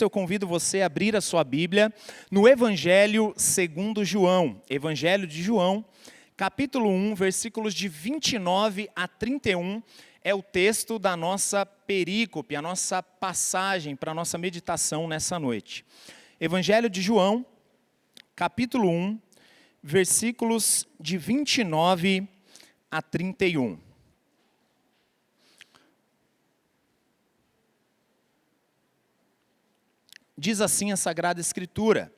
Eu convido você a abrir a sua Bíblia no Evangelho segundo João. Evangelho de João, capítulo 1, versículos de 29 a 31, é o texto da nossa perícope, a nossa passagem para a nossa meditação nessa noite. Evangelho de João, capítulo 1, versículos de 29 a 31. Diz assim a Sagrada Escritura: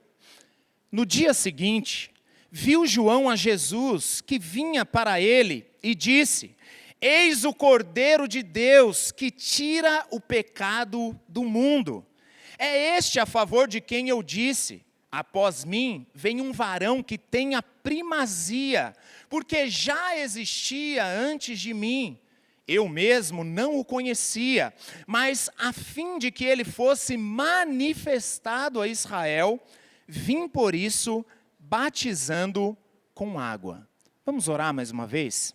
no dia seguinte, viu João a Jesus que vinha para ele e disse: eis o Cordeiro de Deus que tira o pecado do mundo. É este a favor de quem eu disse: após mim vem um varão que tem a primazia, porque já existia antes de mim. Eu mesmo não o conhecia, mas a fim de que ele fosse manifestado a Israel, vim por isso batizando com água. Vamos orar mais uma vez?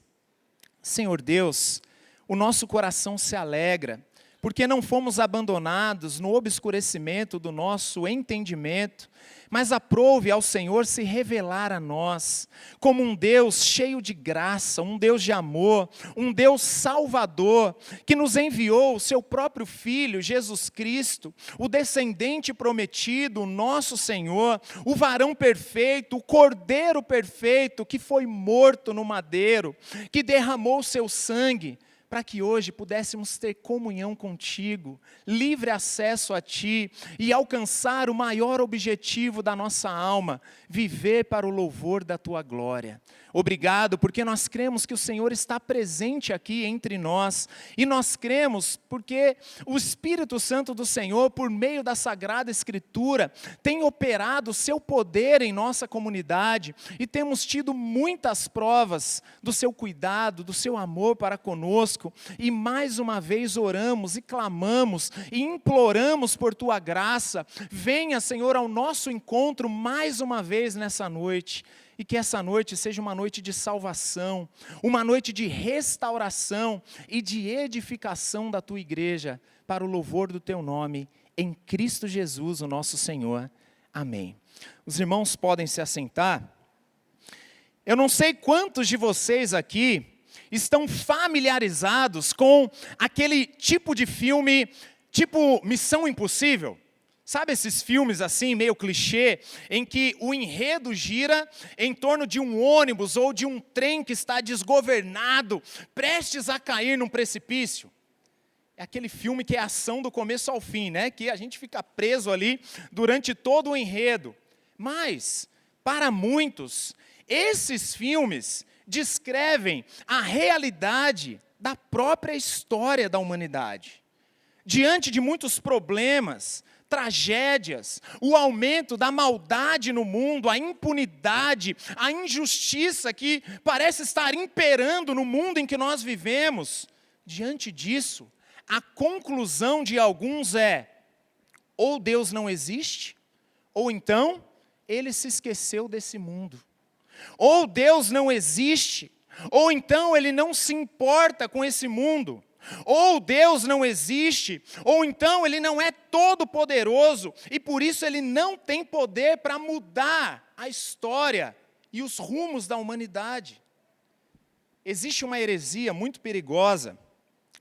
Senhor Deus, o nosso coração se alegra, porque não fomos abandonados no obscurecimento do nosso entendimento, mas aprove ao Senhor se revelar a nós, como um Deus cheio de graça, um Deus de amor, um Deus salvador, que nos enviou o seu próprio Filho, Jesus Cristo, o descendente prometido, o nosso Senhor, o varão perfeito, o Cordeiro perfeito, que foi morto no madeiro, que derramou o seu sangue, para que hoje pudéssemos ter comunhão contigo, livre acesso a ti e alcançar o maior objetivo da nossa alma, viver para o louvor da tua glória. Obrigado, porque nós cremos que o Senhor está presente aqui entre nós, e nós cremos porque o Espírito Santo do Senhor, por meio da Sagrada Escritura, tem operado o seu poder em nossa comunidade, e temos tido muitas provas do seu cuidado, do seu amor para conosco, e mais uma vez oramos e clamamos e imploramos por tua graça. Venha, Senhor, ao nosso encontro mais uma vez nessa noite. E que essa noite seja uma noite de salvação, uma noite de restauração e de edificação da tua igreja, para o louvor do teu nome, em Cristo Jesus, o nosso Senhor. Amém. Os irmãos podem se assentar. Eu não sei quantos de vocês aqui estão familiarizados com aquele tipo de filme, tipo Missão Impossível. Sabe esses filmes assim, meio clichê, em que o enredo gira em torno de um ônibus ou de um trem que está desgovernado, prestes a cair num precipício? É aquele filme que é ação do começo ao fim, né? Que a gente fica preso ali durante todo o enredo. Mas, para muitos, esses filmes descrevem a realidade da própria história da humanidade. Diante de muitos problemas, tragédias, o aumento da maldade no mundo, a impunidade, a injustiça que parece estar imperando no mundo em que nós vivemos. Diante disso, a conclusão de alguns é: ou Deus não existe, ou então ele se esqueceu desse mundo. Ou Deus não existe, ou então ele não se importa com esse mundo. Ou Deus não existe, ou então ele não é todo poderoso, e por isso ele não tem poder para mudar a história e os rumos da humanidade. Existe uma heresia muito perigosa,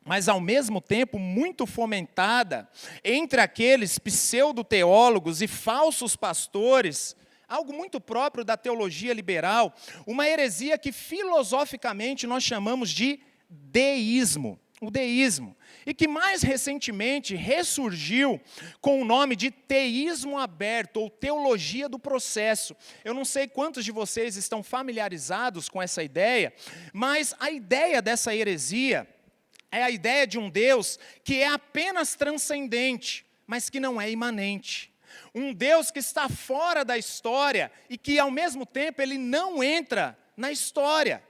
mas ao mesmo tempo muito fomentada entre aqueles pseudo-teólogos e falsos pastores, algo muito próprio da teologia liberal, uma heresia que filosoficamente nós chamamos de deísmo. O deísmo, e que mais recentemente ressurgiu com o nome de teísmo aberto, ou teologia do processo. Eu não sei quantos de vocês estão familiarizados com essa ideia, mas a ideia dessa heresia é a ideia de um Deus que é apenas transcendente, mas que não é imanente. Um Deus que está fora da história e que, ao mesmo tempo, ele não entra na história.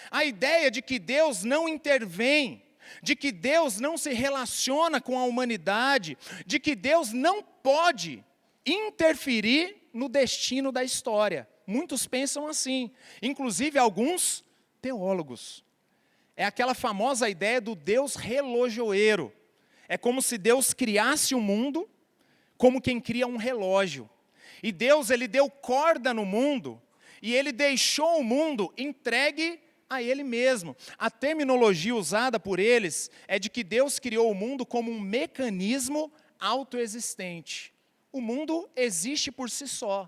A ideia de que Deus não intervém, de que Deus não se relaciona com a humanidade, de que Deus não pode interferir no destino da história. Muitos pensam assim, inclusive alguns teólogos. É aquela famosa ideia do Deus relojoeiro. É como se Deus criasse o mundo, como quem cria um relógio. E Deus, ele deu corda no mundo, e ele deixou o mundo entregue a ele mesmo. A terminologia usada por eles é de que Deus criou o mundo como um mecanismo autoexistente. O mundo existe por si só.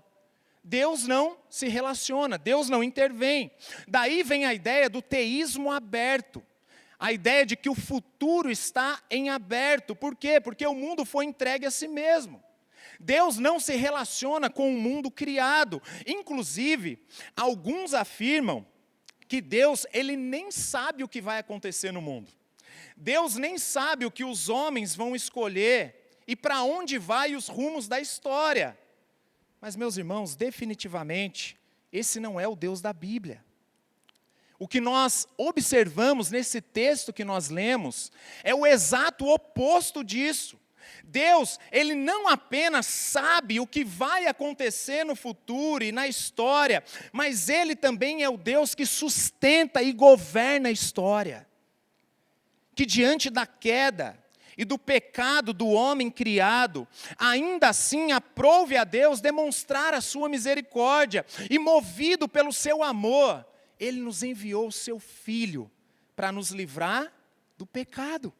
Deus não se relaciona, Deus não intervém. Daí vem a ideia do teísmo aberto. A ideia de que o futuro está em aberto. Por quê? Porque o mundo foi entregue a si mesmo. Deus não se relaciona com o mundo criado. Inclusive, alguns afirmam que Deus, ele nem sabe o que vai acontecer no mundo. Deus nem sabe o que os homens vão escolher e para onde vai os rumos da história. Mas, meus irmãos, definitivamente, esse não é o Deus da Bíblia. O que nós observamos nesse texto que nós lemos é o exato oposto disso. Deus, ele não apenas sabe o que vai acontecer no futuro e na história, mas ele também é o Deus que sustenta e governa a história. Que diante da queda e do pecado do homem criado, ainda assim aprove a Deus demonstrar a sua misericórdia, e movido pelo seu amor, ele nos enviou o seu Filho para nos livrar do pecado.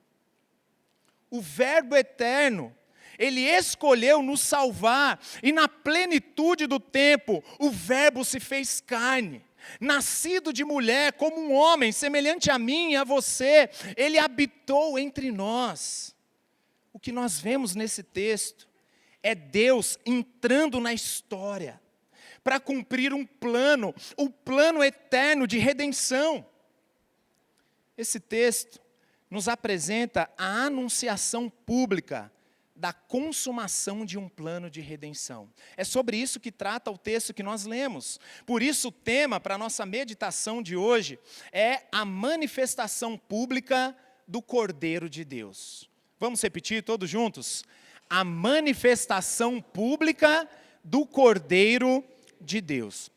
O Verbo eterno, ele escolheu nos salvar, e na plenitude do tempo, o Verbo se fez carne. Nascido de mulher, como um homem, semelhante a mim e a você, ele habitou entre nós. O que nós vemos nesse texto é Deus entrando na história para cumprir um plano, o plano eterno de redenção. Esse texto nos apresenta a anunciação pública da consumação de um plano de redenção. É sobre isso que trata o texto que nós lemos. Por isso o tema para a nossa meditação de hoje é a manifestação pública do Cordeiro de Deus. Vamos repetir todos juntos? A manifestação pública do Cordeiro de Deus.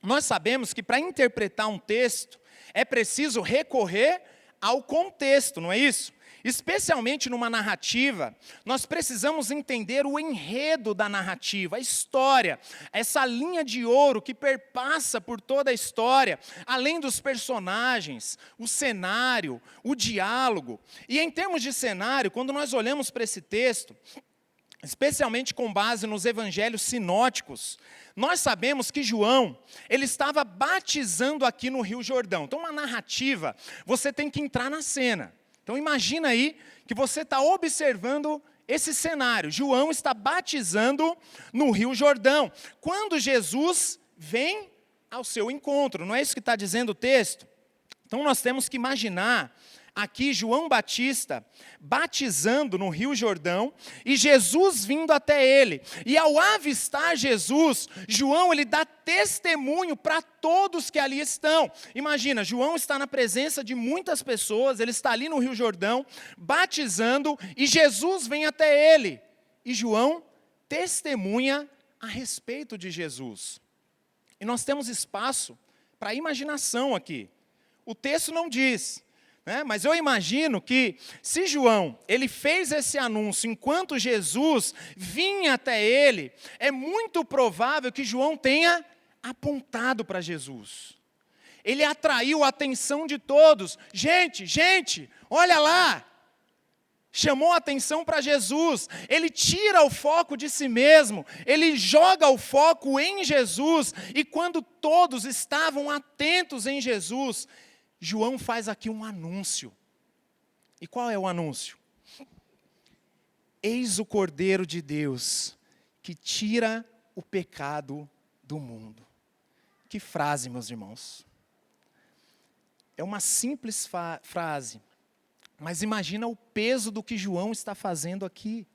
Nós sabemos que para interpretar um texto é preciso recorrer ao contexto, não é isso? Especialmente numa narrativa, nós precisamos entender o enredo da narrativa, a história, essa linha de ouro que perpassa por toda a história, além dos personagens, o cenário, o diálogo. E em termos de cenário, quando nós olhamos para esse texto, especialmente com base nos evangelhos sinóticos, nós sabemos que João, ele estava batizando aqui no Rio Jordão. Então, uma narrativa, você tem que entrar na cena. Então, imagina aí que você está observando esse cenário. João está batizando no Rio Jordão, quando Jesus vem ao seu encontro. Não é isso que está dizendo o texto? Então, nós temos que imaginar aqui João Batista batizando no Rio Jordão e Jesus vindo até ele. E ao avistar Jesus, João ele dá testemunho para todos que ali estão. Imagina, João está na presença de muitas pessoas, ele está ali no Rio Jordão batizando e Jesus vem até ele. E João testemunha a respeito de Jesus. E nós temos espaço para imaginação aqui. O texto não diz, mas eu imagino que se João ele fez esse anúncio enquanto Jesus vinha até ele, é muito provável que João tenha apontado para Jesus. Ele atraiu a atenção de todos. Gente, olha lá. Chamou a atenção para Jesus. Ele tira o foco de si mesmo. Ele joga o foco em Jesus. E quando todos estavam atentos em Jesus, João faz aqui um anúncio. E qual é o anúncio? Eis o Cordeiro de Deus, que tira o pecado do mundo. Que frase, meus irmãos. É uma simples frase, mas imagina o peso do que João está fazendo aqui.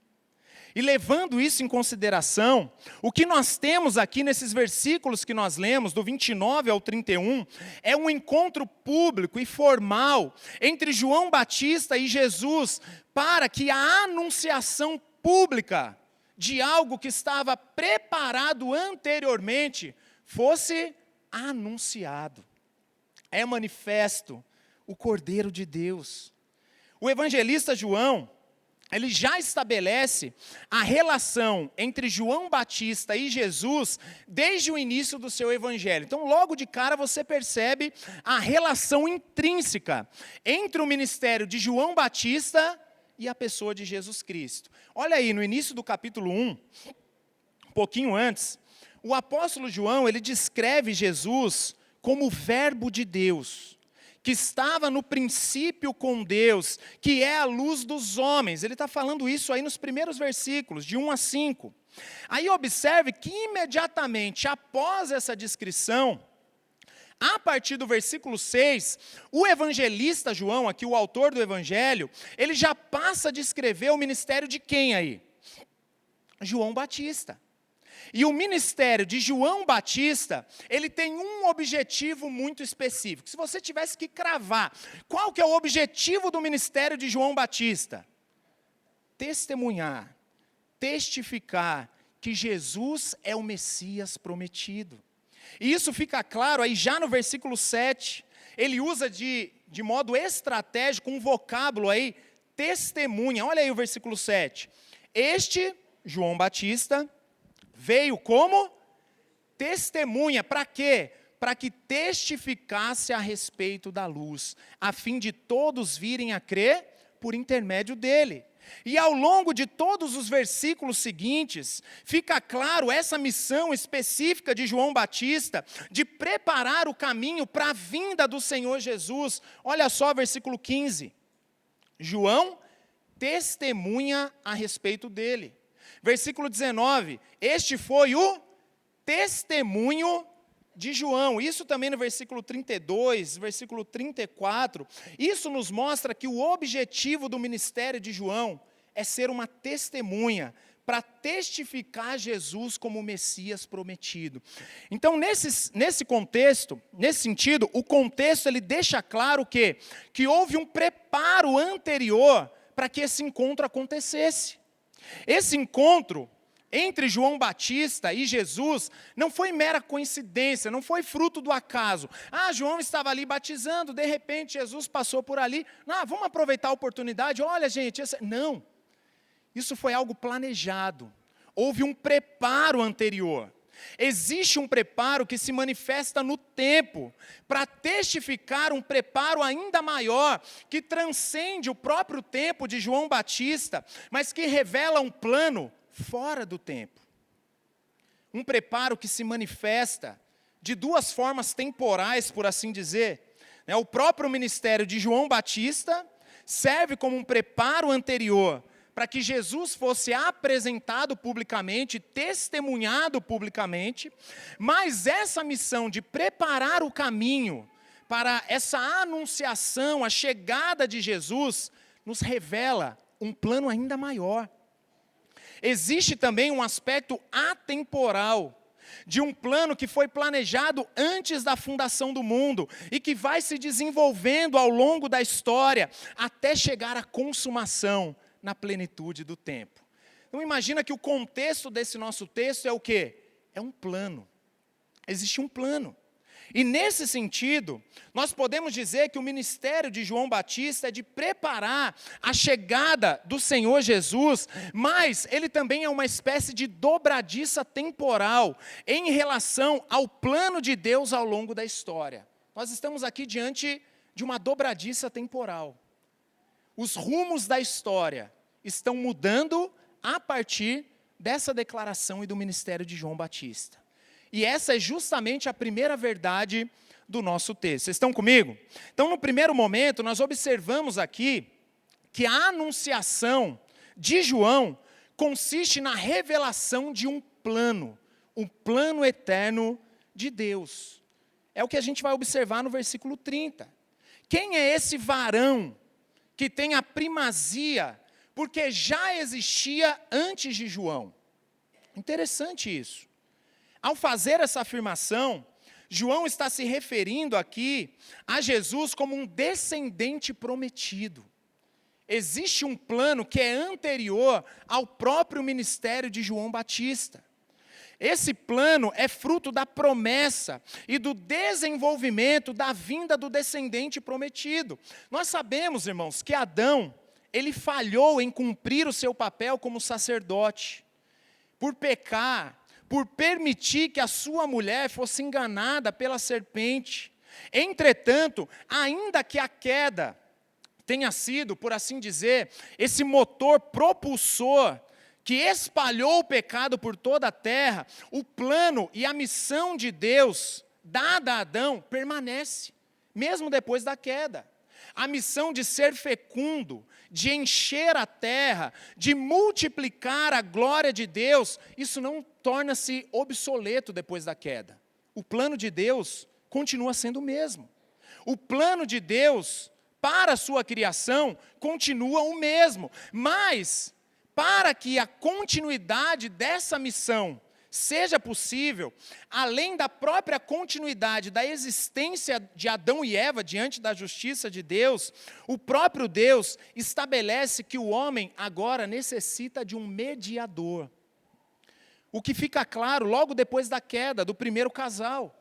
E levando isso em consideração, o que nós temos aqui nesses versículos que nós lemos, do 29 ao 31, é um encontro público e formal entre João Batista e Jesus, para que a anunciação pública de algo que estava preparado anteriormente fosse anunciado. É manifesto o Cordeiro de Deus. O evangelista João, ele já estabelece a relação entre João Batista e Jesus desde o início do seu evangelho. Então, logo de cara, você percebe a relação intrínseca entre o ministério de João Batista e a pessoa de Jesus Cristo. Olha aí, no início do capítulo 1, um pouquinho antes, o apóstolo João, ele descreve Jesus como o Verbo de Deus, que estava no princípio com Deus, que é a luz dos homens. Ele está falando isso aí nos primeiros versículos, de 1 a 5. Aí observe que imediatamente após essa descrição, a partir do versículo 6, o evangelista João, aqui o autor do evangelho, ele já passa a descrever o ministério de quem aí? João Batista. E o ministério de João Batista, ele tem um objetivo muito específico. Se você tivesse que cravar, qual que é o objetivo do ministério de João Batista? Testemunhar, testificar que Jesus é o Messias prometido. E isso fica claro aí já no versículo 7. Ele usa de modo estratégico um vocábulo aí, testemunha. Olha aí o versículo 7. Este, João Batista, veio como testemunha. Para quê? Para que testificasse a respeito da luz, a fim de todos virem a crer por intermédio dele. E ao longo de todos os versículos seguintes, fica claro essa missão específica de João Batista, de preparar o caminho para a vinda do Senhor Jesus. Olha só versículo 15. João testemunha a respeito dele. Versículo 19, este foi o testemunho de João. Isso também no versículo 32, versículo 34. Isso nos mostra que o objetivo do ministério de João é ser uma testemunha, para testificar Jesus como o Messias prometido. Então, nesse contexto, nesse sentido, o contexto ele deixa claro que houve um preparo anterior para que esse encontro acontecesse. Esse encontro entre João Batista e Jesus não foi mera coincidência, não foi fruto do acaso. João estava ali batizando, de repente Jesus passou por ali. Vamos aproveitar a oportunidade, olha gente, não. Isso foi algo planejado. Houve um preparo anterior. Existe um preparo que se manifesta no tempo, para testificar um preparo ainda maior, que transcende o próprio tempo de João Batista, mas que revela um plano fora do tempo. Um preparo que se manifesta de duas formas temporais, por assim dizer. O próprio ministério de João Batista serve como um preparo anterior, para que Jesus fosse apresentado publicamente, testemunhado publicamente, mas essa missão de preparar o caminho para essa anunciação, a chegada de Jesus, nos revela um plano ainda maior. Existe também um aspecto atemporal, de um plano que foi planejado antes da fundação do mundo e que vai se desenvolvendo ao longo da história até chegar à consumação na plenitude do tempo. Então imagina que o contexto desse nosso texto é o quê? É um plano. Existe um plano. E nesse sentido, nós podemos dizer que o ministério de João Batista é de preparar a chegada do Senhor Jesus, mas ele também é uma espécie de dobradiça temporal em relação ao plano de Deus ao longo da história. Nós estamos aqui diante de uma dobradiça temporal. Os rumos da história estão mudando a partir dessa declaração e do ministério de João Batista. E essa é justamente a primeira verdade do nosso texto. Vocês estão comigo? Então, no primeiro momento, nós observamos aqui que a anunciação de João consiste na revelação de um plano eterno de Deus. É o que a gente vai observar no versículo 30. Quem é esse varão que tem a primazia, porque já existia antes de João? Interessante isso. Ao fazer essa afirmação, João está se referindo aqui a Jesus como um descendente prometido. Existe um plano que é anterior ao próprio ministério de João Batista. Esse plano é fruto da promessa e do desenvolvimento da vinda do descendente prometido. Nós sabemos, irmãos, que Adão, ele falhou em cumprir o seu papel como sacerdote, por pecar, por permitir que a sua mulher fosse enganada pela serpente. Entretanto, ainda que a queda tenha sido, por assim dizer, esse motor propulsor que espalhou o pecado por toda a terra, o plano e a missão de Deus dada a Adão permanece, mesmo depois da queda. A missão de ser fecundo, de encher a terra, de multiplicar a glória de Deus, isso não torna-se obsoleto depois da queda. O plano de Deus continua sendo o mesmo. O plano de Deus para a sua criação continua o mesmo, mas para que a continuidade dessa missão seja possível, além da própria continuidade da existência de Adão e Eva diante da justiça de Deus, o próprio Deus estabelece que o homem agora necessita de um mediador. O que fica claro logo depois da queda do primeiro casal.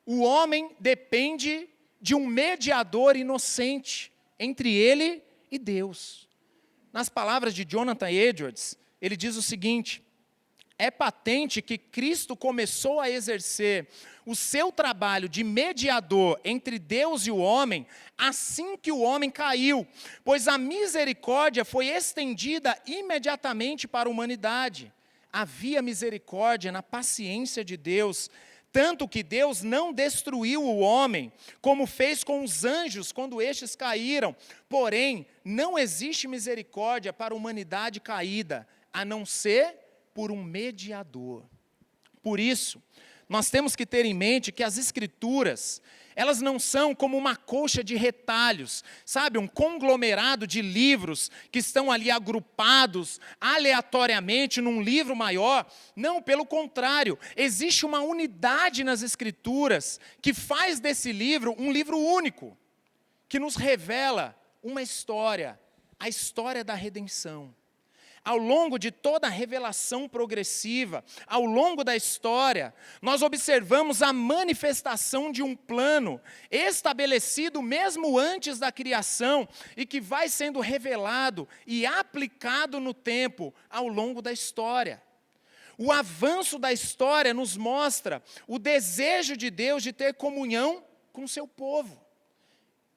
O homem depende de um mediador inocente entre ele e Deus. Nas palavras de Jonathan Edwards, ele diz o seguinte: é patente que Cristo começou a exercer o seu trabalho de mediador entre Deus e o homem assim que o homem caiu, pois a misericórdia foi estendida imediatamente para a humanidade. Havia misericórdia na paciência de Deus, tanto que Deus não destruiu o homem, como fez com os anjos quando estes caíram. Porém, não existe misericórdia para a humanidade caída, a não ser por um mediador. Por isso, nós temos que ter em mente que as Escrituras, elas não são como uma colcha de retalhos, sabe, um conglomerado de livros que estão ali agrupados aleatoriamente num livro maior. Não, pelo contrário, existe uma unidade nas Escrituras que faz desse livro um livro único, que nos revela uma história, a história da redenção. Ao longo de toda a revelação progressiva, ao longo da história, nós observamos a manifestação de um plano estabelecido mesmo antes da criação e que vai sendo revelado e aplicado no tempo ao longo da história. O avanço da história nos mostra o desejo de Deus de ter comunhão com o seu povo.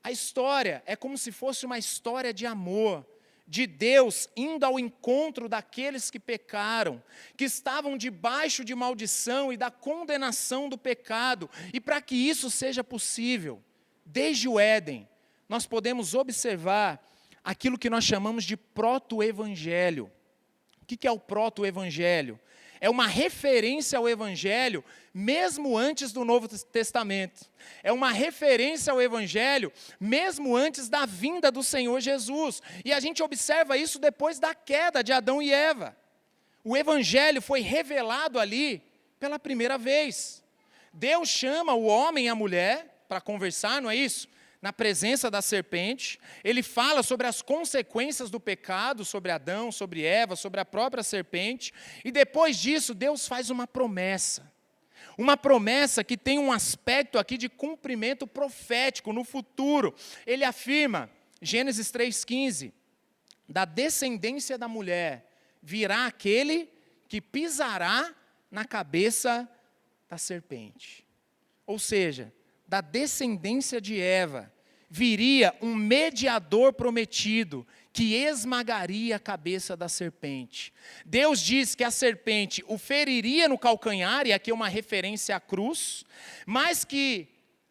A história é como se fosse uma história de amor, de Deus indo ao encontro daqueles que pecaram, que estavam debaixo de maldição e da condenação do pecado. E para que isso seja possível, desde o Éden, nós podemos observar aquilo que nós chamamos de proto-evangelho. O que é o proto-evangelho? É uma referência ao Evangelho, mesmo antes do Novo Testamento. É uma referência ao Evangelho, mesmo antes da vinda do Senhor Jesus. E a gente observa isso depois da queda de Adão e Eva. O Evangelho foi revelado ali pela primeira vez. Deus chama o homem e a mulher para conversar, não é isso? Na presença da serpente, ele fala sobre as consequências do pecado, sobre Adão, sobre Eva, sobre a própria serpente, e depois disso Deus faz uma promessa que tem um aspecto aqui de cumprimento profético no futuro. Ele afirma, Gênesis 3,15, da descendência da mulher virá aquele que pisará na cabeça da serpente. Ou seja, da descendência de Eva, viria um mediador prometido, que esmagaria a cabeça da serpente. Deus diz que a serpente o feriria no calcanhar, e aqui é uma referência à cruz, mas que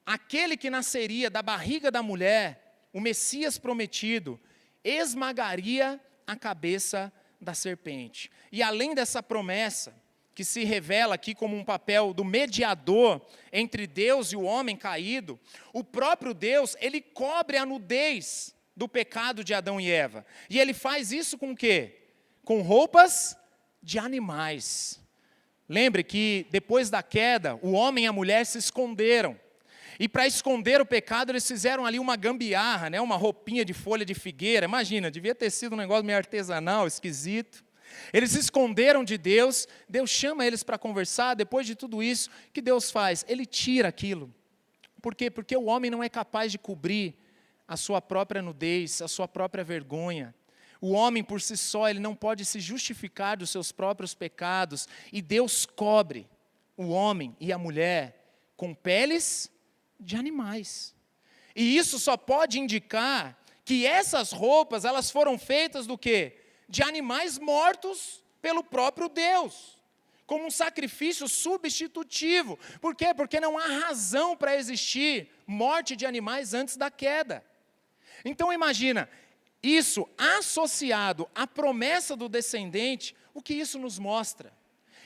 aquele que nasceria da barriga da mulher, o Messias prometido, esmagaria a cabeça da serpente. E além dessa promessa, que se revela aqui como um papel do mediador entre Deus e o homem caído, o próprio Deus, ele cobre a nudez do pecado de Adão e Eva. E ele faz isso com o quê? Com roupas de animais. Lembre que depois da queda, o homem e a mulher se esconderam. E para esconder o pecado, eles fizeram ali uma gambiarra, né? Uma roupinha de folha de figueira. Imagina, devia ter sido um negócio meio artesanal, esquisito. Eles se esconderam de Deus, Deus chama eles para conversar. Depois de tudo isso, o que Deus faz? Ele tira aquilo. Por quê? Porque o homem não é capaz de cobrir a sua própria nudez, a sua própria vergonha. O homem por si só, ele não pode se justificar dos seus próprios pecados, e Deus cobre o homem e a mulher com peles de animais. E isso só pode indicar que essas roupas, elas foram feitas do quê? De animais mortos pelo próprio Deus, como um sacrifício substitutivo. Por quê? Porque não há razão para existir morte de animais antes da queda. Então imagina, isso associado à promessa do descendente, o que isso nos mostra?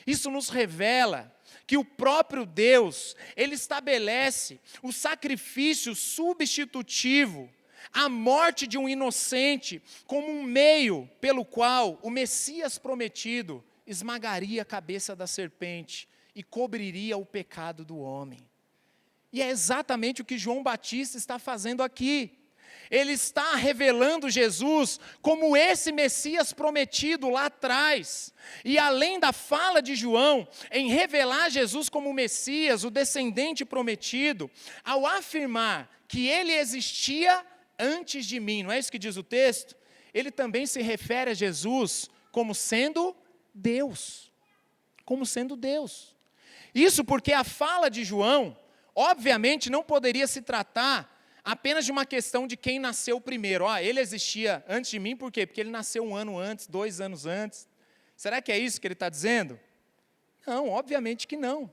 Isso nos revela que o próprio Deus, Ele estabelece o sacrifício substitutivo, a morte de um inocente, como um meio pelo qual o Messias prometido esmagaria a cabeça da serpente e cobriria o pecado do homem. E é exatamente o que João Batista está fazendo aqui. Ele está revelando Jesus como esse Messias prometido lá atrás. E além da fala de João em revelar Jesus como o Messias, o descendente prometido, ao afirmar que ele existia antes de mim, não é isso que diz o texto? Ele também se refere a Jesus como sendo Deus. Como sendo Deus. Isso porque a fala de João, obviamente, não poderia se tratar apenas de uma questão de quem nasceu primeiro. Ele existia antes de mim, por quê? Porque ele nasceu 1 ano antes, 2 anos antes. Será que é isso que ele está dizendo? Não, obviamente que não.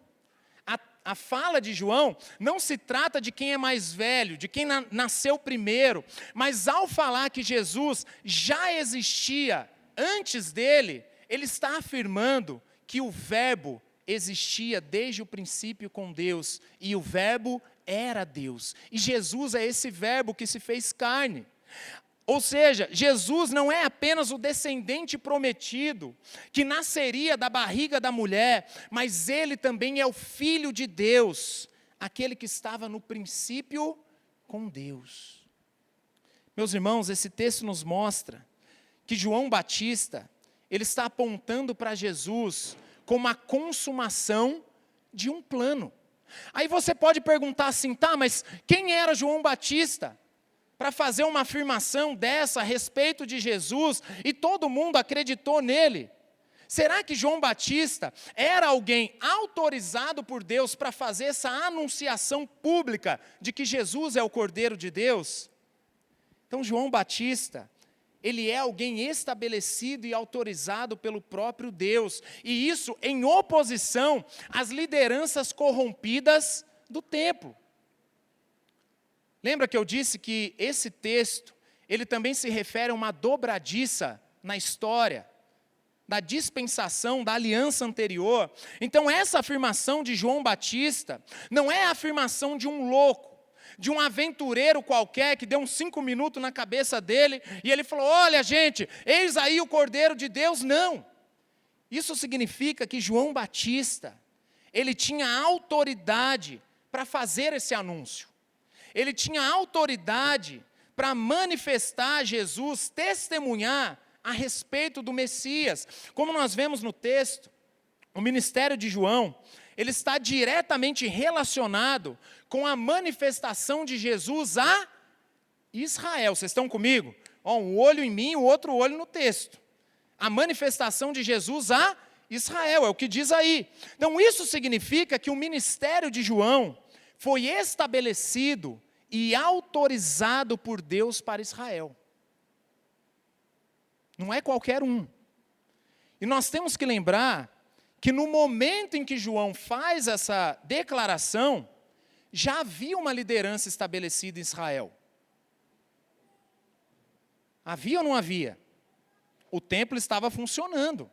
A fala de João não se trata de quem é mais velho, de quem nasceu primeiro, mas ao falar que Jesus já existia antes dele, ele está afirmando que o Verbo existia desde o princípio com Deus, e o Verbo era Deus, e Jesus é esse Verbo que se fez carne. Ou seja, Jesus não é apenas o descendente prometido, que nasceria da barriga da mulher, mas ele também é o Filho de Deus, aquele que estava no princípio com Deus. Meus irmãos, esse texto nos mostra que João Batista, ele está apontando para Jesus como a consumação de um plano. Aí você pode perguntar assim, tá, mas quem era João Batista para fazer uma afirmação dessa a respeito de Jesus e todo mundo acreditou nele? Será que João Batista era alguém autorizado por Deus para fazer essa anunciação pública de que Jesus é o Cordeiro de Deus? Então João Batista, ele é alguém estabelecido e autorizado pelo próprio Deus, e isso em oposição às lideranças corrompidas do tempo. Lembra que eu disse que esse texto, ele também se refere a uma dobradiça na história, da dispensação, da aliança anterior. Então essa afirmação de João Batista, não é a afirmação de um louco, de um aventureiro qualquer que deu uns 5 minutos na cabeça dele, e ele falou, olha gente, eis aí o Cordeiro de Deus. Não, isso significa que João Batista, ele tinha autoridade para fazer esse anúncio, ele tinha autoridade para manifestar Jesus, testemunhar a respeito do Messias. Como nós vemos no texto, o ministério de João, ele está diretamente relacionado com a manifestação de Jesus a Israel. Vocês estão comigo? Um olho em mim, o outro olho no texto. A manifestação de Jesus a Israel, é o que diz aí. Então isso significa que o ministério de João foi estabelecido e autorizado por Deus para Israel. Não é qualquer um. E nós temos que lembrar que no momento em que João faz essa declaração, já havia uma liderança estabelecida em Israel. Havia ou não havia? O templo estava funcionando.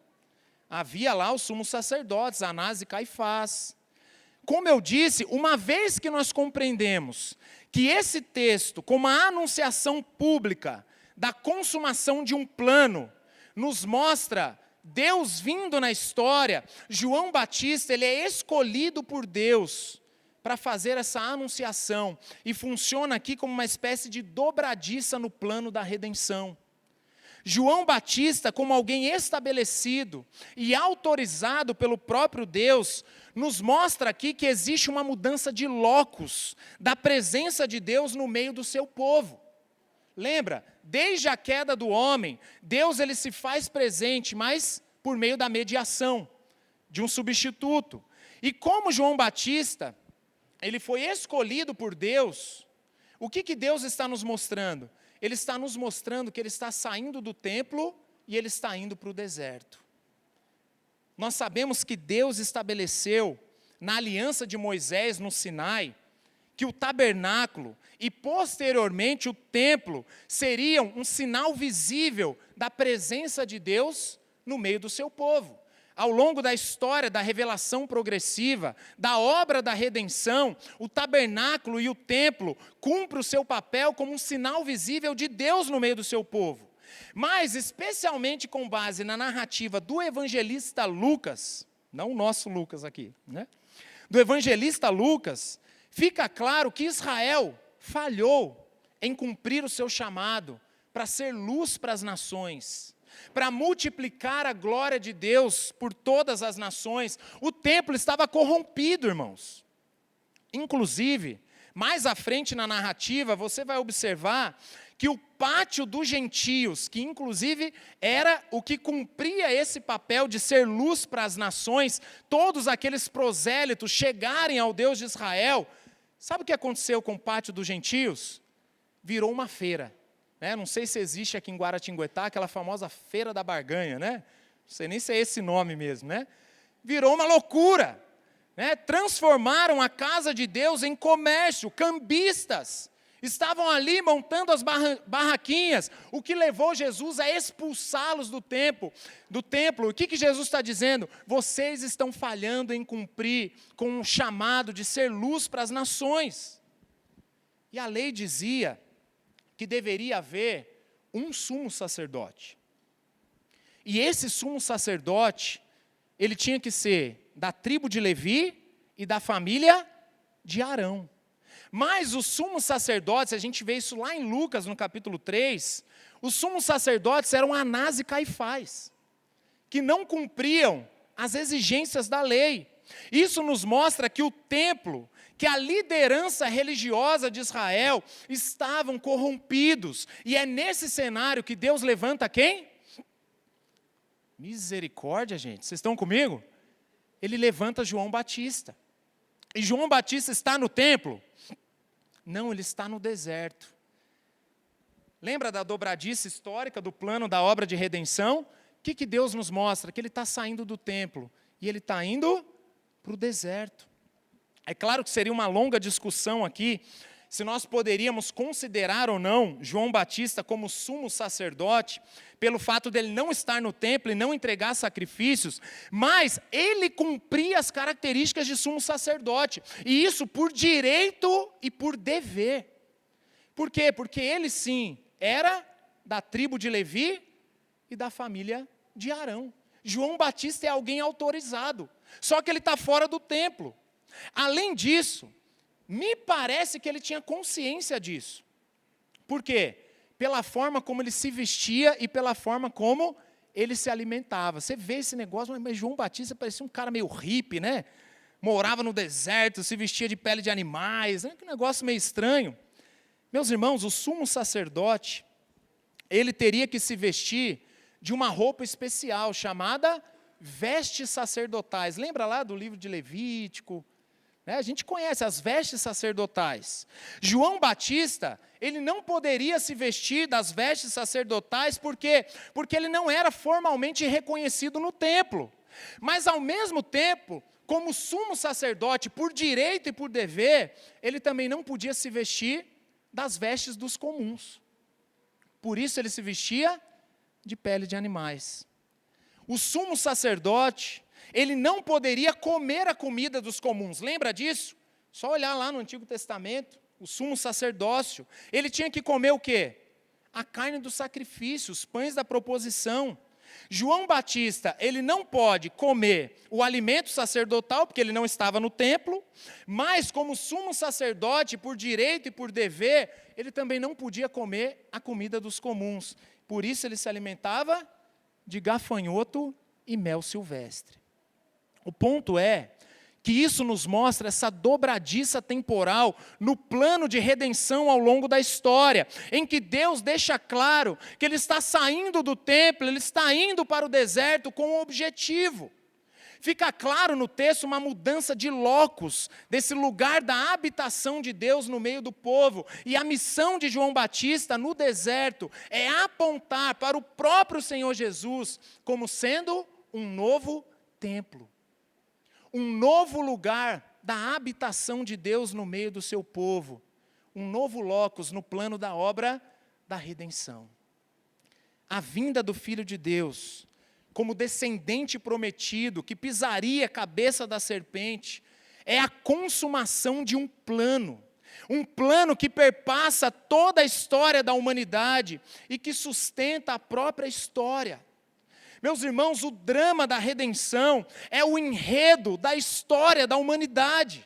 Havia lá os sumos sacerdotes, Anás e Caifás. Como eu disse, uma vez que nós compreendemos que esse texto, como a anunciação pública da consumação de um plano, nos mostra Deus vindo na história, João Batista, ele é escolhido por Deus para fazer essa anunciação, e funciona aqui como uma espécie de dobradiça no plano da redenção. João Batista, como alguém estabelecido e autorizado pelo próprio Deus, nos mostra aqui que existe uma mudança de locus, da presença de Deus no meio do seu povo. Lembra? desde a queda do homem, Deus ele se faz presente, mas por meio da mediação de um substituto. E como João Batista, ele foi escolhido por Deus, o que Deus está nos mostrando? Ele está nos mostrando que ele está saindo do templo e ele está indo para o deserto. Nós sabemos que Deus estabeleceu na aliança de Moisés no Sinai, que o tabernáculo e posteriormente o templo seriam um sinal visível da presença de Deus no meio do seu povo. Ao longo da história da revelação progressiva, da obra da redenção, o tabernáculo e o templo cumprem o seu papel como um sinal visível de Deus no meio do seu povo. Mas, especialmente com base na narrativa do evangelista Lucas, não o nosso Lucas aqui, né? Do evangelista Lucas, fica claro que Israel falhou em cumprir o seu chamado para ser luz para as nações, para multiplicar a glória de Deus por todas as nações. O templo estava corrompido, irmãos. Inclusive, mais à frente na narrativa, você vai observar que o pátio dos gentios, que inclusive era o que cumpria esse papel de ser luz para as nações, todos aqueles prosélitos chegarem ao Deus de Israel. Sabe o que aconteceu com o pátio dos gentios? Virou uma feira. Não sei se existe aqui em Guaratinguetá, aquela famosa feira da barganha, né? Não sei nem se é esse nome mesmo, né? Virou uma loucura, né? Transformaram a casa de Deus em comércio, cambistas. Estavam ali montando as barraquinhas, o que levou Jesus a expulsá-los do templo. O que Jesus está dizendo? Vocês estão falhando em cumprir com um chamado de ser luz para as nações. E a lei dizia que deveria haver um sumo sacerdote. E esse sumo sacerdote, ele tinha que ser da tribo de Levi e da família de Arão. Mas os sumos sacerdotes, a gente vê isso lá em Lucas, no capítulo 3, os sumos sacerdotes eram Anás e Caifás, que não cumpriam as exigências da lei. Isso nos mostra que o templo, que a liderança religiosa de Israel estavam corrompidos. E é nesse cenário que Deus levanta quem? Misericórdia, gente. Vocês estão comigo? Ele levanta João Batista. E João Batista está no templo? Não, ele está no deserto. Lembra da dobradiça histórica do plano da obra de redenção? O que Deus nos mostra? Que ele está saindo do templo e ele está indo para o deserto. É claro que seria uma longa discussão aqui, se nós poderíamos considerar ou não João Batista como sumo sacerdote, pelo fato dele não estar no templo e não entregar sacrifícios, mas ele cumpria as características de sumo sacerdote, e isso por direito e por dever. Por quê? Porque ele sim, era da tribo de Levi e da família de Arão. João Batista é alguém autorizado, só que ele está fora do templo. Além disso, me parece que ele tinha consciência disso. Por quê? Pela forma como ele se vestia e pela forma como ele se alimentava. Você vê esse negócio, mas João Batista parecia um cara meio hippie, né? Morava no deserto, se vestia de pele de animais, né? Que negócio meio estranho. Meus irmãos, o sumo sacerdote, ele teria que se vestir de uma roupa especial, chamada vestes sacerdotais. Lembra lá do livro de Levítico? A gente conhece as vestes sacerdotais. João Batista, ele não poderia se vestir das vestes sacerdotais, por quê? Porque ele não era formalmente reconhecido no templo. Mas, ao mesmo tempo, como sumo sacerdote, por direito e por dever, ele também não podia se vestir das vestes dos comuns. Por isso ele se vestia de pele de animais. O sumo sacerdote, ele não poderia comer a comida dos comuns. Lembra disso? Só olhar lá no Antigo Testamento, o sumo sacerdócio. Ele tinha que comer o quê? A carne do sacrifício, os pães da proposição. João Batista, ele não pode comer o alimento sacerdotal, porque ele não estava no templo, mas como sumo sacerdote, por direito e por dever, ele também não podia comer a comida dos comuns. Por isso ele se alimentava de gafanhoto e mel silvestre. O ponto é que isso nos mostra essa dobradiça temporal no plano de redenção ao longo da história, em que Deus deixa claro que Ele está saindo do templo, Ele está indo para o deserto com um objetivo. Fica claro no texto uma mudança de locus, desse lugar da habitação de Deus no meio do povo. E a missão de João Batista no deserto é apontar para o próprio Senhor Jesus como sendo um novo templo. Um novo lugar da habitação de Deus no meio do seu povo. Um novo locus no plano da obra da redenção. A vinda do Filho de Deus como descendente prometido, que pisaria a cabeça da serpente, é a consumação de um plano que perpassa toda a história da humanidade e que sustenta a própria história. Meus irmãos, o drama da redenção é o enredo da história da humanidade.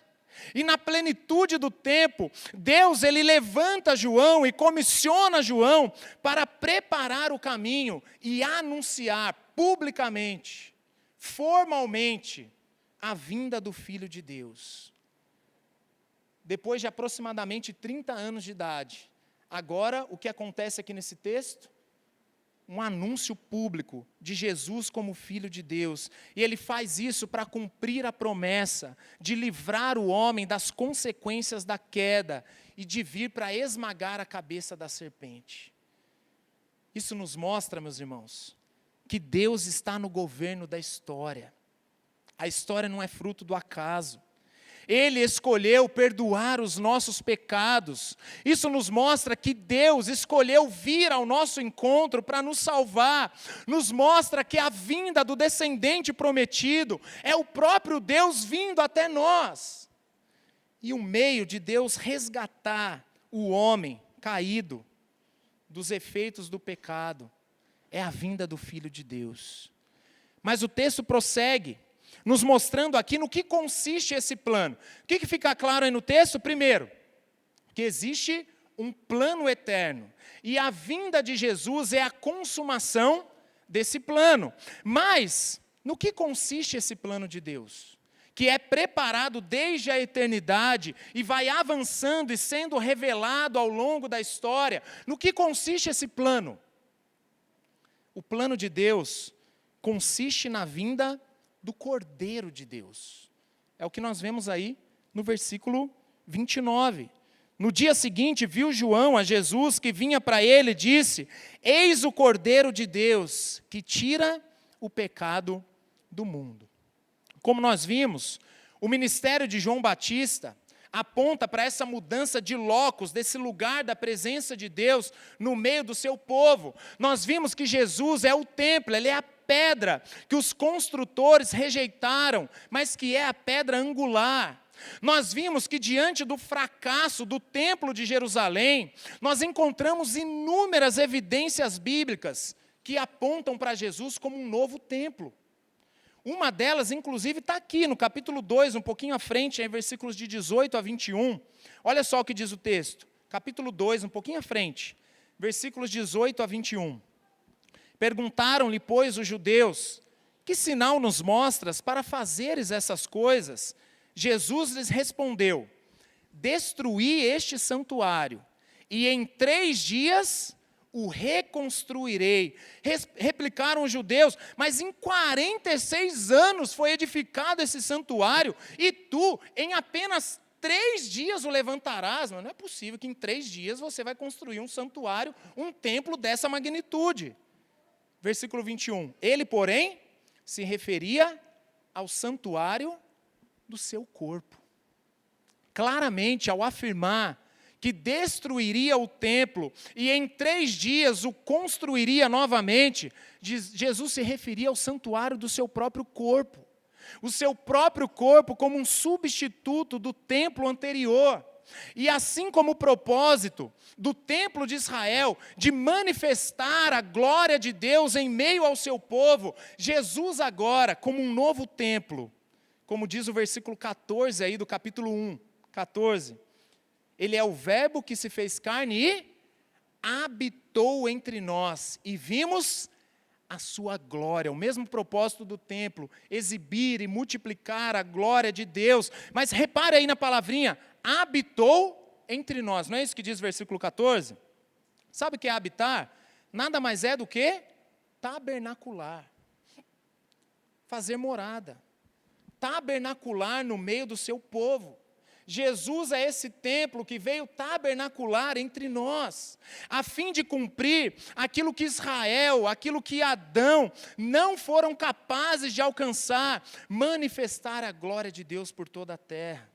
E na plenitude do tempo, Deus ele levanta João e comissiona João para preparar o caminho e anunciar publicamente, formalmente, a vinda do Filho de Deus. Depois de aproximadamente 30 anos de idade, agora o que acontece aqui nesse texto? Um anúncio público de Jesus como Filho de Deus. E ele faz isso para cumprir a promessa de livrar o homem das consequências da queda e de vir para esmagar a cabeça da serpente. Isso nos mostra, meus irmãos, que Deus está no governo da história. A história não é fruto do acaso. Ele escolheu perdoar os nossos pecados. Isso nos mostra que Deus escolheu vir ao nosso encontro para nos salvar. Nos mostra que a vinda do descendente prometido é o próprio Deus vindo até nós. E um meio de Deus resgatar o homem caído dos efeitos do pecado é a vinda do Filho de Deus. Mas o texto prossegue, nos mostrando aqui no que consiste esse plano. O que fica claro aí no texto? Primeiro, que existe um plano eterno. E a vinda de Jesus é a consumação desse plano. Mas, no que consiste esse plano de Deus? Que é preparado desde a eternidade e vai avançando e sendo revelado ao longo da história. No que consiste esse plano? O plano de Deus consiste na vinda do Cordeiro de Deus. É o que nós vemos aí no versículo 29. No dia seguinte, viu João a Jesus que vinha para ele e disse: eis o Cordeiro de Deus, que tira o pecado do mundo. Como nós vimos, o ministério de João Batista aponta para essa mudança de locus, desse lugar da presença de Deus no meio do seu povo. Nós vimos que Jesus é o templo, ele é a pedra que os construtores rejeitaram, mas que é a pedra angular. Nós vimos que diante do fracasso do templo de Jerusalém, nós encontramos inúmeras evidências bíblicas que apontam para Jesus como um novo templo. Uma delas, inclusive, está aqui no capítulo 2, um pouquinho à frente, em versículos de 18 a 21. Olha só o que diz o texto. Capítulo 2, um pouquinho à frente, versículos 18 a 21. Perguntaram-lhe, pois, os judeus: que sinal nos mostras para fazeres essas coisas? Jesus lhes respondeu: destruí este santuário, e em 3 dias o reconstruirei. Replicaram os judeus: mas em 46 anos foi edificado esse santuário, e tu, em apenas 3 dias o levantarás? Mas não é possível que em 3 dias você vai construir um santuário, um templo dessa magnitude. Versículo 21. Ele, porém, se referia ao santuário do seu corpo. Claramente, ao afirmar que destruiria o templo e em 3 dias o construiria novamente, Jesus se referia ao santuário do seu próprio corpo. O seu próprio corpo como um substituto do templo anterior. E assim como o propósito do templo de Israel de manifestar a glória de Deus em meio ao seu povo, Jesus agora, como um novo templo, como diz o versículo 14 aí do capítulo 1, 14, ele é o verbo que se fez carne e habitou entre nós, e vimos a sua glória. O mesmo propósito do templo, exibir e multiplicar a glória de Deus. Mas repare aí na palavrinha, habitou entre nós. Não é isso que diz o versículo 14? Sabe o que é habitar? Nada mais é do que tabernacular. Fazer morada. Tabernacular no meio do seu povo. Jesus é esse templo que veio tabernacular entre nós, a fim de cumprir aquilo que Israel, aquilo que Adão não foram capazes de alcançar, manifestar a glória de Deus por toda a terra.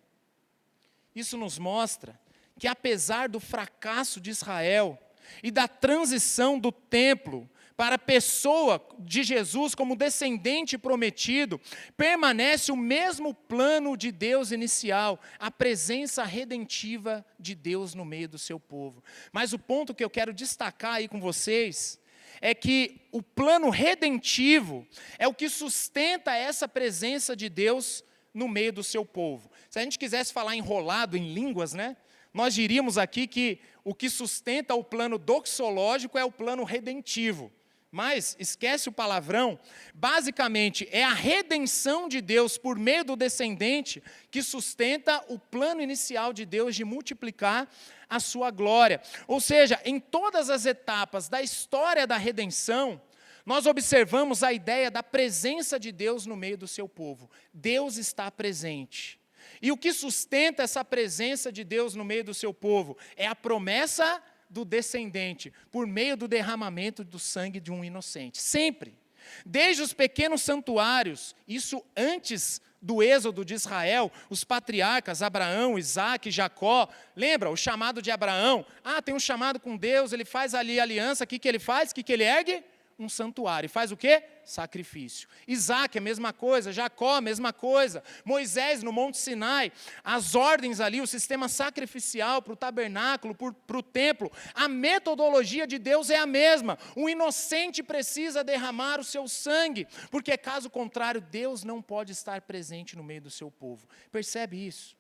Isso nos mostra que apesar do fracasso de Israel e da transição do templo para a pessoa de Jesus como descendente prometido, permanece o mesmo plano de Deus inicial, a presença redentiva de Deus no meio do seu povo. Mas o ponto que eu quero destacar aí com vocês é que o plano redentivo é o que sustenta essa presença de Deus no meio do seu povo. Se a gente quisesse falar enrolado em línguas, né? Nós diríamos aqui que o que sustenta o plano doxológico é o plano redentivo. Mas, esquece o palavrão, basicamente é a redenção de Deus por meio do descendente que sustenta o plano inicial de Deus de multiplicar a sua glória. Ou seja, em todas as etapas da história da redenção, nós observamos a ideia da presença de Deus no meio do seu povo. Deus está presente. E o que sustenta essa presença de Deus no meio do seu povo é a promessa do descendente, por meio do derramamento do sangue de um inocente. Sempre. Desde os pequenos santuários, isso antes do êxodo de Israel, os patriarcas, Abraão, Isaque, Jacó, lembra o chamado de Abraão? Tem um chamado com Deus, ele faz ali aliança, o que ele faz? O que ele ergue? Um santuário. E faz o quê? Sacrifício. Isaque, a mesma coisa. Jacó, a mesma coisa. Moisés, no Monte Sinai, as ordens ali, o sistema sacrificial para o tabernáculo, para o templo. A metodologia de Deus é a mesma. O inocente precisa derramar o seu sangue, porque caso contrário, Deus não pode estar presente no meio do seu povo. Percebe isso?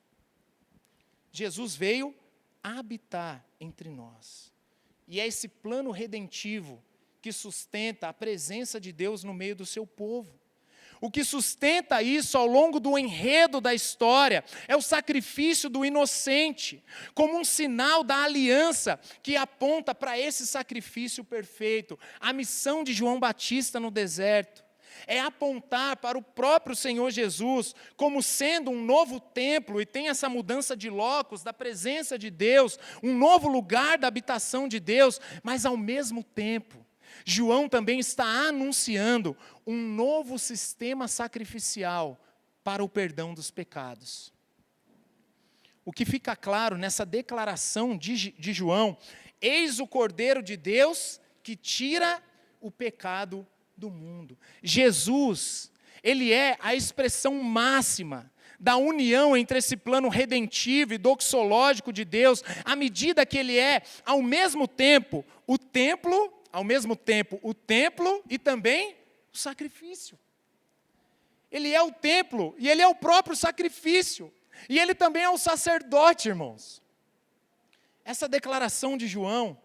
Jesus veio habitar entre nós. E é esse plano redentivo que sustenta a presença de Deus no meio do seu povo. O que sustenta isso ao longo do enredo da história é o sacrifício do inocente, como um sinal da aliança que aponta para esse sacrifício perfeito. A missão de João Batista no deserto é apontar para o próprio Senhor Jesus como sendo um novo templo, e tem essa mudança de locus, da presença de Deus, um novo lugar da habitação de Deus, mas ao mesmo tempo, João também está anunciando um novo sistema sacrificial para o perdão dos pecados. O que fica claro nessa declaração de João, eis o Cordeiro de Deus que tira o pecado do mundo. Jesus, ele é a expressão máxima da união entre esse plano redentivo e doxológico de Deus, à medida que ele é, ao mesmo tempo, o templo e também o sacrifício. Ele é o templo e ele é o próprio sacrifício. E ele também é o sacerdote, irmãos. Essa declaração de João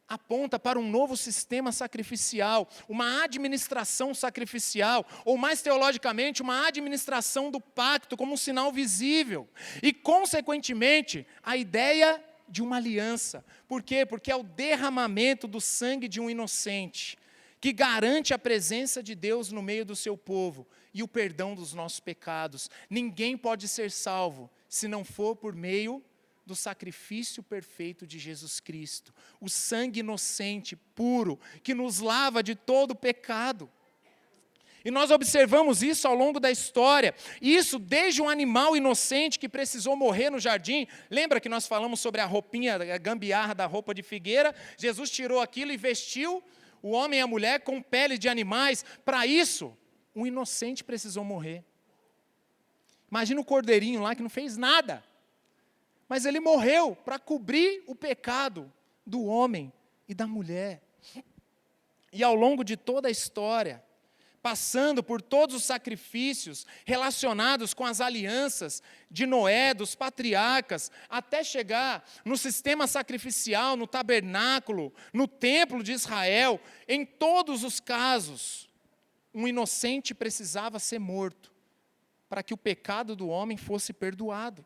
aponta para um novo sistema sacrificial, uma administração sacrificial, ou mais teologicamente, uma administração do pacto como um sinal visível. E, consequentemente, a ideia de uma aliança. Por quê? Porque é o derramamento do sangue de um inocente que garante a presença de Deus no meio do seu povo e o perdão dos nossos pecados. Ninguém pode ser salvo se não for por meio do sacrifício perfeito de Jesus Cristo, o sangue inocente, puro, que nos lava de todo pecado. E nós observamos isso ao longo da história, isso desde um animal inocente que precisou morrer no jardim. Lembra que nós falamos sobre a roupinha, a gambiarra da roupa de figueira? Jesus tirou aquilo e vestiu o homem e a mulher com pele de animais. Para isso, um inocente precisou morrer. Imagina o cordeirinho lá que não fez nada, mas ele morreu para cobrir o pecado do homem e da mulher. E ao longo de toda a história, passando por todos os sacrifícios relacionados com as alianças de Noé, dos patriarcas, até chegar no sistema sacrificial, no tabernáculo, no templo de Israel. Em todos os casos, um inocente precisava ser morto para que o pecado do homem fosse perdoado.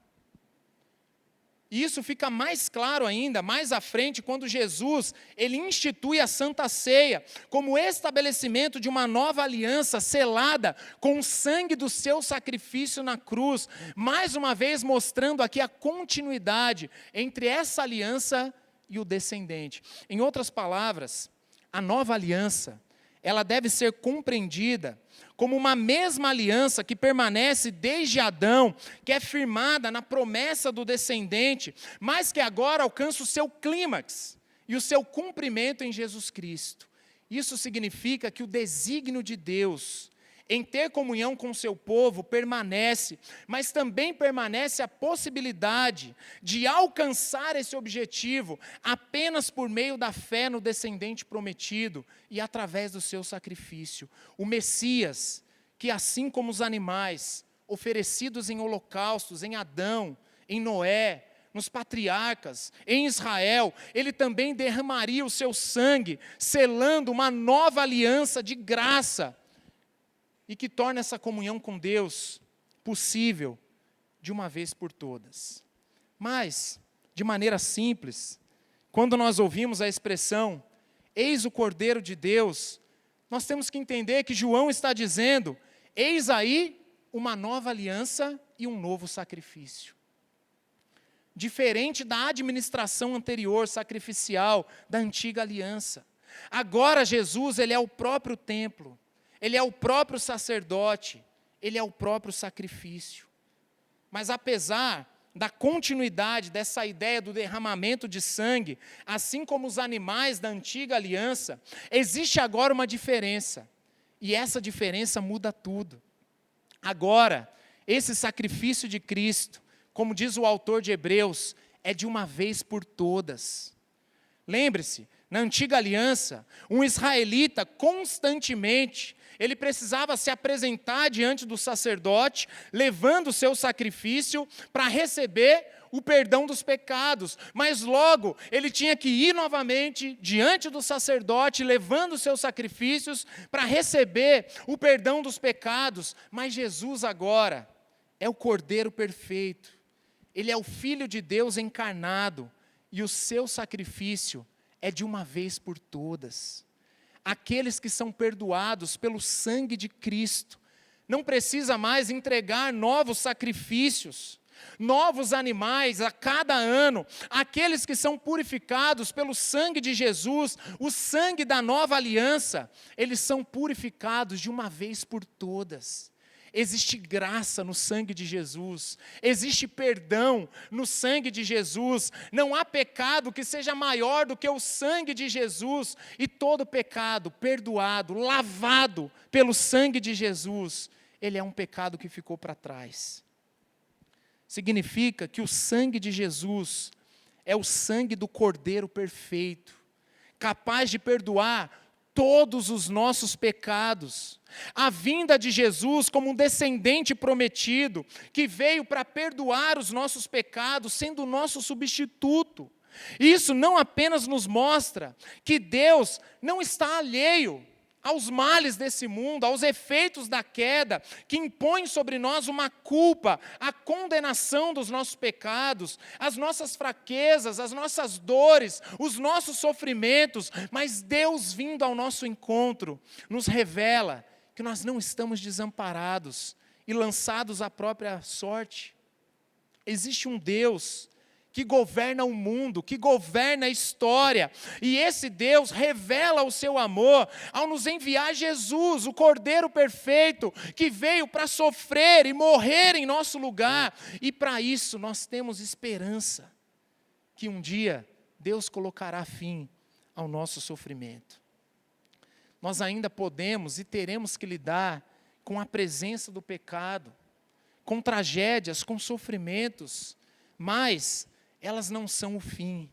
E isso fica mais claro ainda, mais à frente, quando Jesus ele institui a Santa Ceia como estabelecimento de uma nova aliança selada com o sangue do seu sacrifício na cruz, mais uma vez mostrando aqui a continuidade entre essa aliança e o descendente. Em outras palavras, a nova aliança, ela deve ser compreendida como uma mesma aliança que permanece desde Adão, que é firmada na promessa do descendente, mas que agora alcança o seu clímax e o seu cumprimento em Jesus Cristo. Isso significa que o desígnio de Deus em ter comunhão com o seu povo permanece, mas também permanece a possibilidade de alcançar esse objetivo apenas por meio da fé no descendente prometido e através do seu sacrifício. O Messias, que assim como os animais oferecidos em holocaustos, em Adão, em Noé, nos patriarcas, em Israel, ele também derramaria o seu sangue, selando uma nova aliança de graça, e que torna essa comunhão com Deus possível de uma vez por todas. Mas, de maneira simples, quando nós ouvimos a expressão, eis o Cordeiro de Deus, nós temos que entender que João está dizendo, eis aí uma nova aliança e um novo sacrifício. Diferente da administração anterior, sacrificial, da antiga aliança. Agora Jesus, ele é o próprio templo. Ele é o próprio sacerdote, ele é o próprio sacrifício. Mas apesar da continuidade dessa ideia do derramamento de sangue, assim como os animais da antiga aliança, existe agora uma diferença. E essa diferença muda tudo. Agora, esse sacrifício de Cristo, como diz o autor de Hebreus, é de uma vez por todas. Lembre-se, na antiga aliança, um israelita constantemente, ele precisava se apresentar diante do sacerdote, levando o seu sacrifício para receber o perdão dos pecados. Mas logo, ele tinha que ir novamente diante do sacerdote, levando os seus sacrifícios para receber o perdão dos pecados. Mas Jesus agora é o Cordeiro perfeito. Ele é o Filho de Deus encarnado. E o seu sacrifício é de uma vez por todas. Aqueles que são perdoados pelo sangue de Cristo, não precisa mais entregar novos sacrifícios, novos animais a cada ano. Aqueles que são purificados pelo sangue de Jesus, o sangue da nova aliança, eles são purificados de uma vez por todas. Existe graça no sangue de Jesus, existe perdão no sangue de Jesus, não há pecado que seja maior do que o sangue de Jesus, e todo pecado perdoado, lavado pelo sangue de Jesus, ele é um pecado que ficou para trás. Significa que o sangue de Jesus é o sangue do Cordeiro perfeito, capaz de perdoar todos os nossos pecados. A vinda de Jesus como um descendente prometido, que veio para perdoar os nossos pecados, sendo o nosso substituto. Isso não apenas nos mostra que Deus não está alheio aos males desse mundo, aos efeitos da queda, que impõe sobre nós uma culpa, a condenação dos nossos pecados, as nossas fraquezas, as nossas dores, os nossos sofrimentos, mas Deus vindo ao nosso encontro, nos revela que nós não estamos desamparados e lançados à própria sorte. Existe um Deus que governa o mundo, que governa a história, e esse Deus revela o seu amor ao nos enviar Jesus, o Cordeiro perfeito, que veio para sofrer e morrer em nosso lugar, e para isso nós temos esperança, que um dia Deus colocará fim ao nosso sofrimento. Nós ainda podemos e teremos que lidar com a presença do pecado, com tragédias, com sofrimentos, mas elas não são o fim.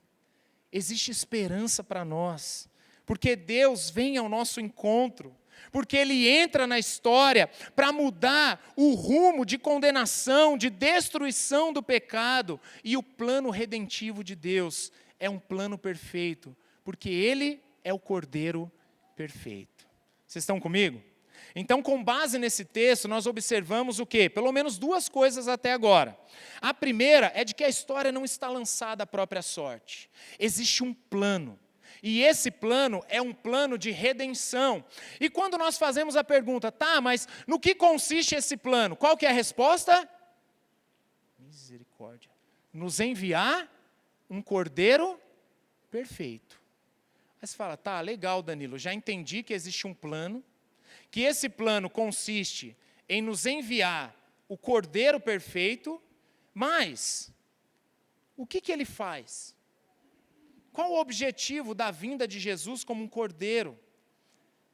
Existe esperança para nós, porque Deus vem ao nosso encontro, porque ele entra na história para mudar o rumo de condenação, de destruição do pecado, e o plano redentivo de Deus é um plano perfeito, porque ele é o Cordeiro perfeito. Vocês estão comigo? Então, com base nesse texto, nós observamos o quê? Pelo menos duas coisas até agora. A primeira é de que a história não está lançada à própria sorte. Existe um plano. E esse plano é um plano de redenção. E quando nós fazemos a pergunta, tá, mas no que consiste esse plano? Qual que é a resposta? Misericórdia. Nos enviar um Cordeiro perfeito. Aí você fala, tá, legal, Danilo, já entendi que existe um plano, que esse plano consiste em nos enviar o Cordeiro perfeito, mas o que ele faz? Qual o objetivo da vinda de Jesus como um Cordeiro?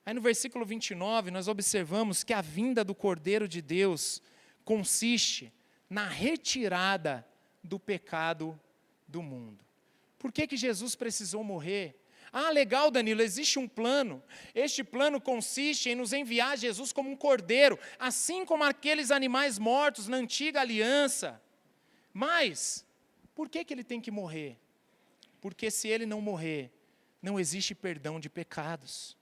Aí no versículo 29, nós observamos que a vinda do Cordeiro de Deus consiste na retirada do pecado do mundo. Por que Jesus precisou morrer? Ah, legal, Danilo, existe um plano. Este plano consiste em nos enviar Jesus como um cordeiro, assim como aqueles animais mortos na antiga aliança. Mas, por que ele tem que morrer? Porque se ele não morrer, não existe perdão de pecados.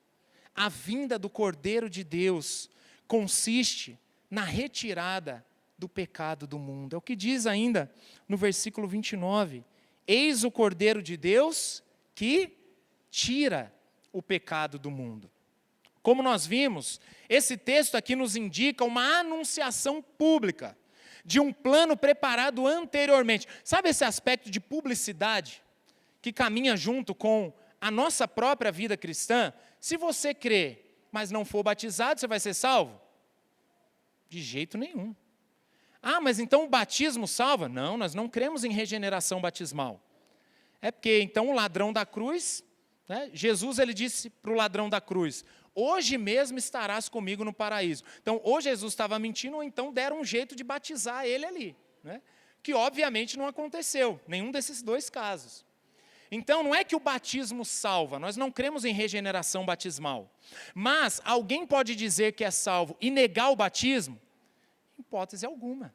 A vinda do Cordeiro de Deus consiste na retirada do pecado do mundo. É o que diz ainda no versículo 29. Eis o Cordeiro de Deus que tira o pecado do mundo. Como nós vimos, esse texto aqui nos indica uma anunciação pública de um plano preparado anteriormente. Sabe esse aspecto de publicidade que caminha junto com a nossa própria vida cristã? Se você crê, mas não for batizado, você vai ser salvo? De jeito nenhum. Ah, mas então o batismo salva? Não, nós não cremos em regeneração batismal. É porque então o ladrão da cruz, né, Jesus ele disse para o ladrão da cruz, hoje mesmo estarás comigo no paraíso. Então, ou Jesus estava mentindo, ou então deram um jeito de batizar ele ali, né? Que obviamente não aconteceu, nenhum desses dois casos. Então, não é que o batismo salva, nós não cremos em regeneração batismal. Mas, alguém pode dizer que é salvo e negar o batismo? Hipótese alguma.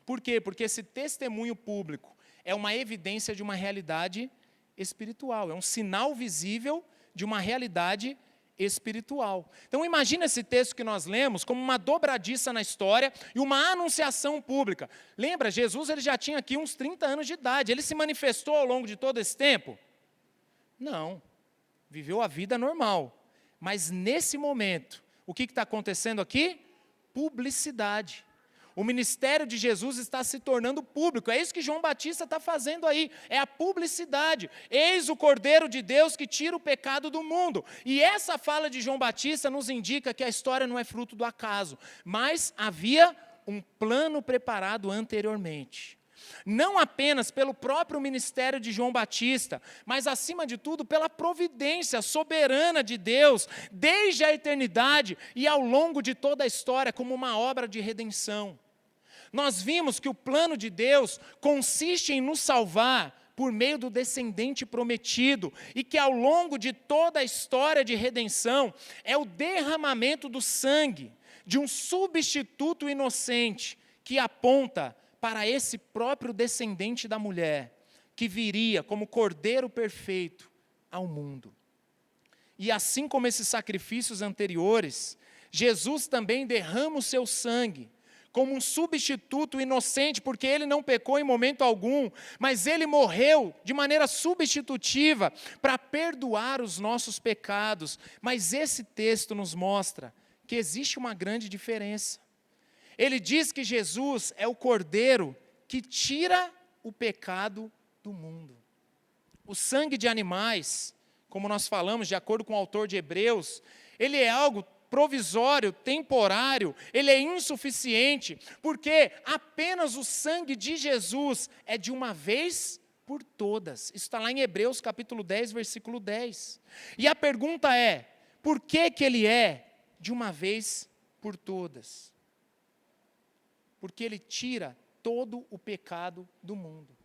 Por quê? Porque esse testemunho público é uma evidência de uma realidade espiritual, é um sinal visível de uma realidade espiritual. Então imagina esse texto que nós lemos como uma dobradiça na história e uma anunciação pública. Lembra, Jesus ele já tinha aqui uns 30 anos de idade, ele se manifestou ao longo de todo esse tempo? Não, viveu a vida normal. Mas nesse momento, o que está acontecendo aqui? Publicidade. O ministério de Jesus está se tornando público. É isso que João Batista está fazendo aí. É a publicidade. Eis o Cordeiro de Deus que tira o pecado do mundo. E essa fala de João Batista nos indica que a história não é fruto do acaso, mas havia um plano preparado anteriormente. Não apenas pelo próprio ministério de João Batista, mas acima de tudo pela providência soberana de Deus, desde a eternidade e ao longo de toda a história, como uma obra de redenção. Nós vimos que o plano de Deus consiste em nos salvar por meio do descendente prometido, e que ao longo de toda a história de redenção, é o derramamento do sangue de um substituto inocente, que aponta para esse próprio descendente da mulher, que viria como Cordeiro perfeito ao mundo. E assim como esses sacrifícios anteriores, Jesus também derrama o seu sangue, como um substituto inocente, porque ele não pecou em momento algum, mas ele morreu de maneira substitutiva para perdoar os nossos pecados. Mas esse texto nos mostra que existe uma grande diferença. Ele diz que Jesus é o Cordeiro que tira o pecado do mundo. O sangue de animais, como nós falamos, de acordo com o autor de Hebreus, ele é algo provisório, temporário, ele é insuficiente, porque apenas o sangue de Jesus é de uma vez por todas. Isso está lá em Hebreus capítulo 10, versículo 10. E a pergunta é, por que ele é de uma vez por todas? Porque ele tira todo o pecado do mundo.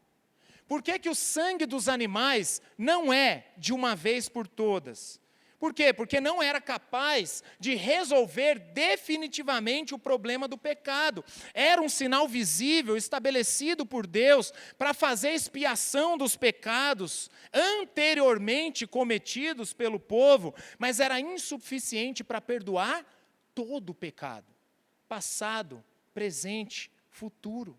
Por que o sangue dos animais não é de uma vez por todas? Por quê? Porque não era capaz de resolver definitivamente o problema do pecado. Era um sinal visível, estabelecido por Deus, para fazer expiação dos pecados anteriormente cometidos pelo povo, mas era insuficiente para perdoar todo o pecado, passado, presente, futuro.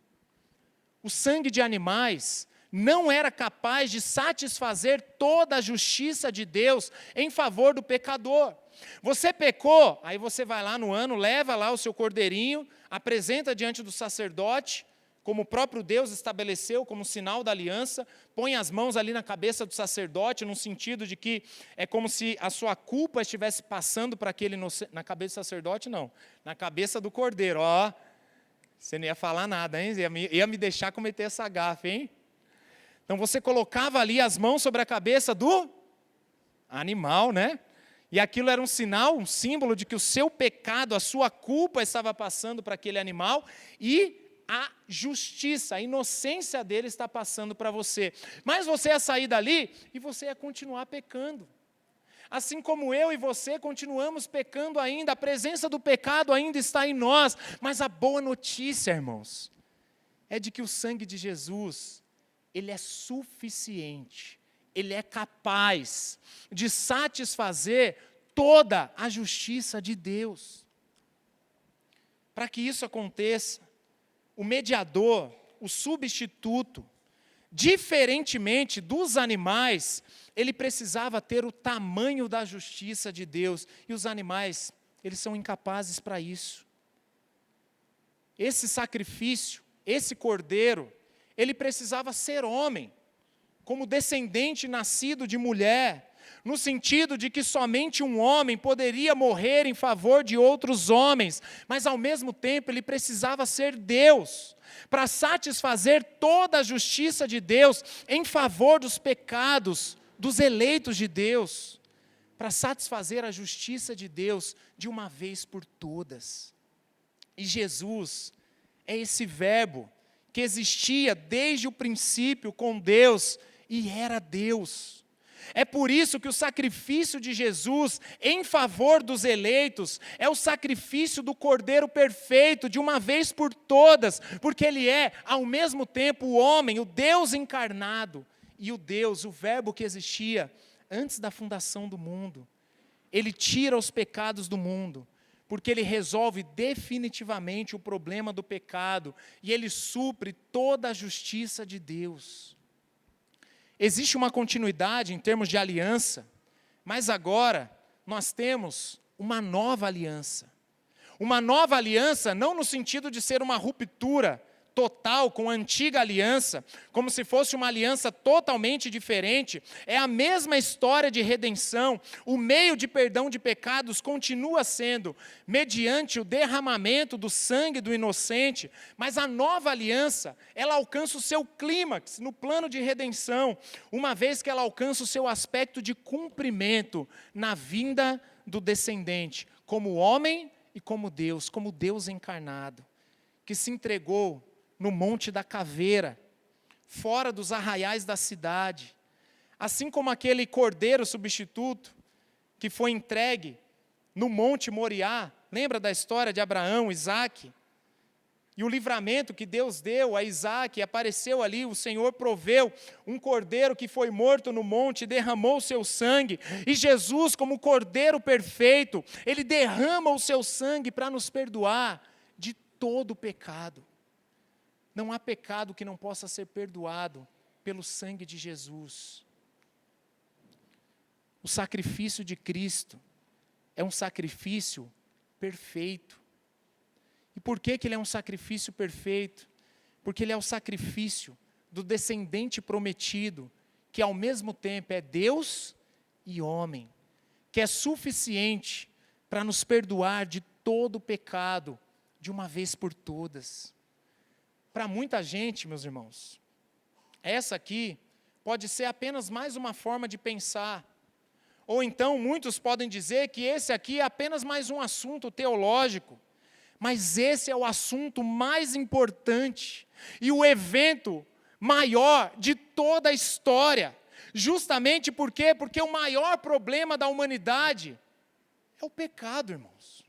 O sangue de animais não era capaz de satisfazer toda a justiça de Deus em favor do pecador. Você pecou, aí você vai lá no ano, leva lá o seu cordeirinho, apresenta diante do sacerdote, como o próprio Deus estabeleceu como sinal da aliança, põe as mãos ali na cabeça do sacerdote, no sentido de que é como se a sua culpa estivesse passando para aquele, na cabeça do sacerdote, não, na cabeça do cordeiro. Ó, você não ia falar nada, hein? Ia me deixar cometer essa gafe, hein? Então você colocava ali as mãos sobre a cabeça do animal, né? E aquilo era um sinal, um símbolo de que o seu pecado, a sua culpa estava passando para aquele animal e a justiça, a inocência dele está passando para você. Mas você ia sair dali e você ia continuar pecando. Assim como eu e você continuamos pecando ainda, a presença do pecado ainda está em nós. Mas a boa notícia, irmãos, é de que o sangue de Jesus, ele é suficiente, ele é capaz de satisfazer toda a justiça de Deus. Para que isso aconteça, o mediador, o substituto, diferentemente dos animais, ele precisava ter o tamanho da justiça de Deus, e os animais, eles são incapazes para isso. Esse sacrifício, esse cordeiro, ele precisava ser homem, como descendente nascido de mulher, no sentido de que somente um homem poderia morrer em favor de outros homens, mas ao mesmo tempo ele precisava ser Deus, para satisfazer toda a justiça de Deus em favor dos pecados dos eleitos de Deus, para satisfazer a justiça de Deus de uma vez por todas. E Jesus é esse verbo que existia desde o princípio com Deus e era Deus. É por isso que o sacrifício de Jesus em favor dos eleitos é o sacrifício do Cordeiro perfeito, de uma vez por todas, porque ele é, ao mesmo tempo, o homem, o Deus encarnado, e o Deus, o verbo que existia antes da fundação do mundo. Ele tira os pecados do mundo, porque ele resolve definitivamente o problema do pecado, e ele supre toda a justiça de Deus. Existe uma continuidade em termos de aliança, mas agora nós temos uma nova aliança. Uma nova aliança não no sentido de ser uma ruptura total com a antiga aliança, como se fosse uma aliança totalmente diferente. É a mesma história de redenção. O meio de perdão de pecados continua sendo mediante o derramamento do sangue do inocente, mas a nova aliança, ela alcança o seu clímax no plano de redenção, uma vez que ela alcança o seu aspecto de cumprimento na vinda do descendente, como homem e como Deus encarnado, que se entregou no Monte da Caveira, fora dos arraiais da cidade, assim como aquele cordeiro substituto que foi entregue no Monte Moriá. Lembra da história de Abraão, Isaque? E o livramento que Deus deu a Isaque, apareceu ali, o Senhor proveu um cordeiro que foi morto no monte, derramou o seu sangue, e Jesus, como cordeiro perfeito, ele derrama o seu sangue para nos perdoar de todo o pecado. Não há pecado que não possa ser perdoado pelo sangue de Jesus. O sacrifício de Cristo é um sacrifício perfeito. E por que ele é um sacrifício perfeito? Porque ele é o sacrifício do descendente prometido, que ao mesmo tempo é Deus e homem, que é suficiente para nos perdoar de todo o pecado, de uma vez por todas. Para muita gente, meus irmãos, essa aqui pode ser apenas mais uma forma de pensar. Ou então, muitos podem dizer que esse aqui é apenas mais um assunto teológico. Mas esse é o assunto mais importante e o evento maior de toda a história. Justamente por quê? Porque o maior problema da humanidade é o pecado, irmãos.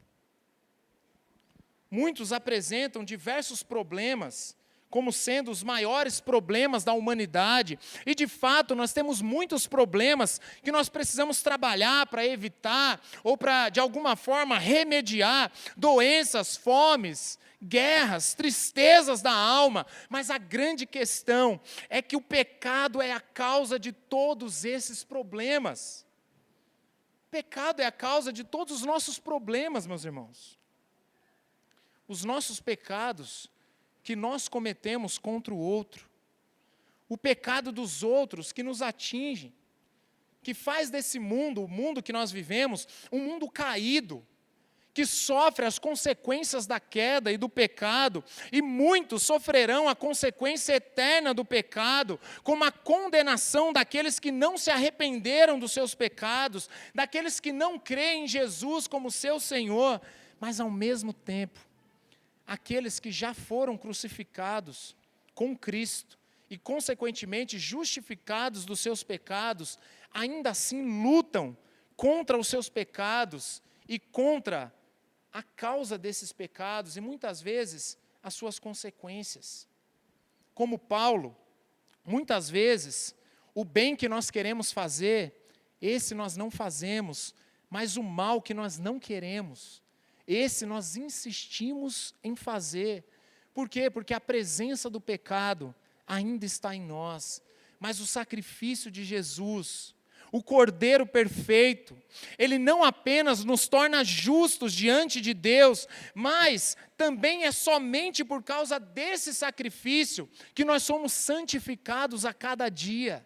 Muitos apresentam diversos problemas como sendo os maiores problemas da humanidade. E, de fato, nós temos muitos problemas que nós precisamos trabalhar para evitar ou para, de alguma forma, remediar doenças, fomes, guerras, tristezas da alma. Mas a grande questão é que o pecado é a causa de todos esses problemas. O pecado é a causa de todos os nossos problemas, meus irmãos. Os nossos pecados que nós cometemos contra o outro, o pecado dos outros que nos atinge, que faz desse mundo, o mundo que nós vivemos, um mundo caído, que sofre as consequências da queda e do pecado, e muitos sofrerão a consequência eterna do pecado, como a condenação daqueles que não se arrependeram dos seus pecados, daqueles que não creem em Jesus como seu Senhor, mas ao mesmo tempo, aqueles que já foram crucificados com Cristo e, consequentemente, justificados dos seus pecados, ainda assim lutam contra os seus pecados e contra a causa desses pecados e, muitas vezes, as suas consequências. Como Paulo, muitas vezes, o bem que nós queremos fazer, esse nós não fazemos, mas o mal que nós não queremos, esse nós insistimos em fazer. Por quê? Porque a presença do pecado ainda está em nós. Mas o sacrifício de Jesus, o Cordeiro perfeito, ele não apenas nos torna justos diante de Deus, mas também é somente por causa desse sacrifício que nós somos santificados a cada dia.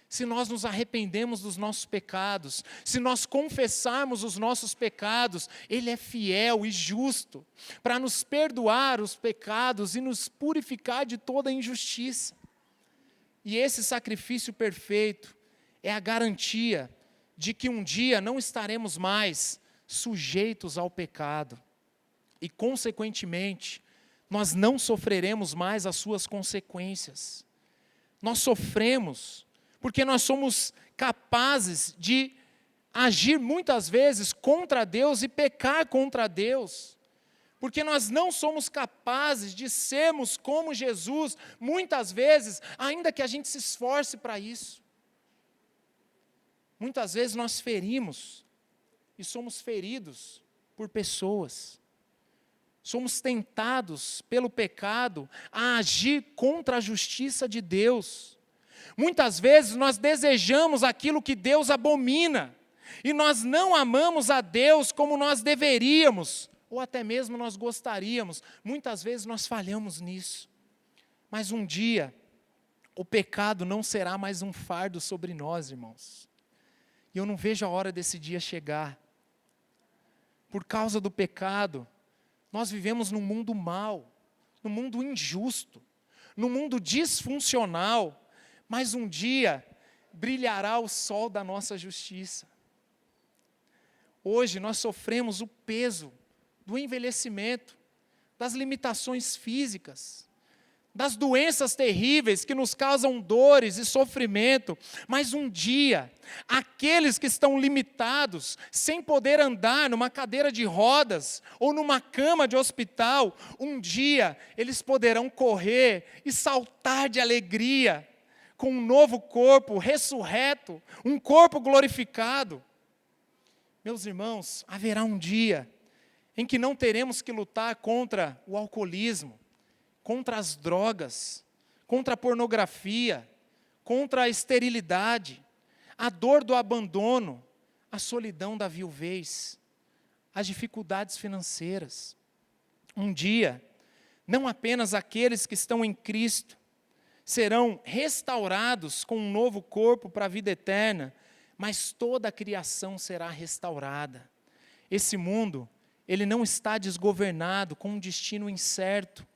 Se nós nos arrependemos dos nossos pecados, se nós confessarmos os nossos pecados, Ele é fiel e justo para nos perdoar os pecados e nos purificar de toda injustiça. E esse sacrifício perfeito é a garantia de que um dia não estaremos mais sujeitos ao pecado. E, consequentemente, nós não sofreremos mais as suas consequências. Nós sofremos porque nós somos capazes de agir muitas vezes contra Deus e pecar contra Deus. Porque nós não somos capazes de sermos como Jesus, muitas vezes, ainda que a gente se esforce para isso. Muitas vezes nós ferimos e somos feridos por pessoas. Somos tentados pelo pecado a agir contra a justiça de Deus. Muitas vezes nós desejamos aquilo que Deus abomina, e nós não amamos a Deus como nós deveríamos, ou até mesmo nós gostaríamos. Muitas vezes nós falhamos nisso, mas um dia, o pecado não será mais um fardo sobre nós, irmãos, e eu não vejo a hora desse dia chegar. Por causa do pecado, nós vivemos num mundo mau, num mundo injusto, num mundo disfuncional, mas um dia brilhará o sol da nossa justiça. Hoje nós sofremos o peso do envelhecimento, das limitações físicas, das doenças terríveis que nos causam dores e sofrimento, mas um dia, aqueles que estão limitados, sem poder andar numa cadeira de rodas ou numa cama de hospital, um dia eles poderão correr e saltar de alegria, com um novo corpo ressurreto, um corpo glorificado. Meus irmãos, haverá um dia em que não teremos que lutar contra o alcoolismo, contra as drogas, contra a pornografia, contra a esterilidade, a dor do abandono, a solidão da viuvez, as dificuldades financeiras. Um dia, não apenas aqueles que estão em Cristo serão restaurados com um novo corpo para a vida eterna, mas toda a criação será restaurada. Esse mundo, ele não está desgovernado com um destino incerto,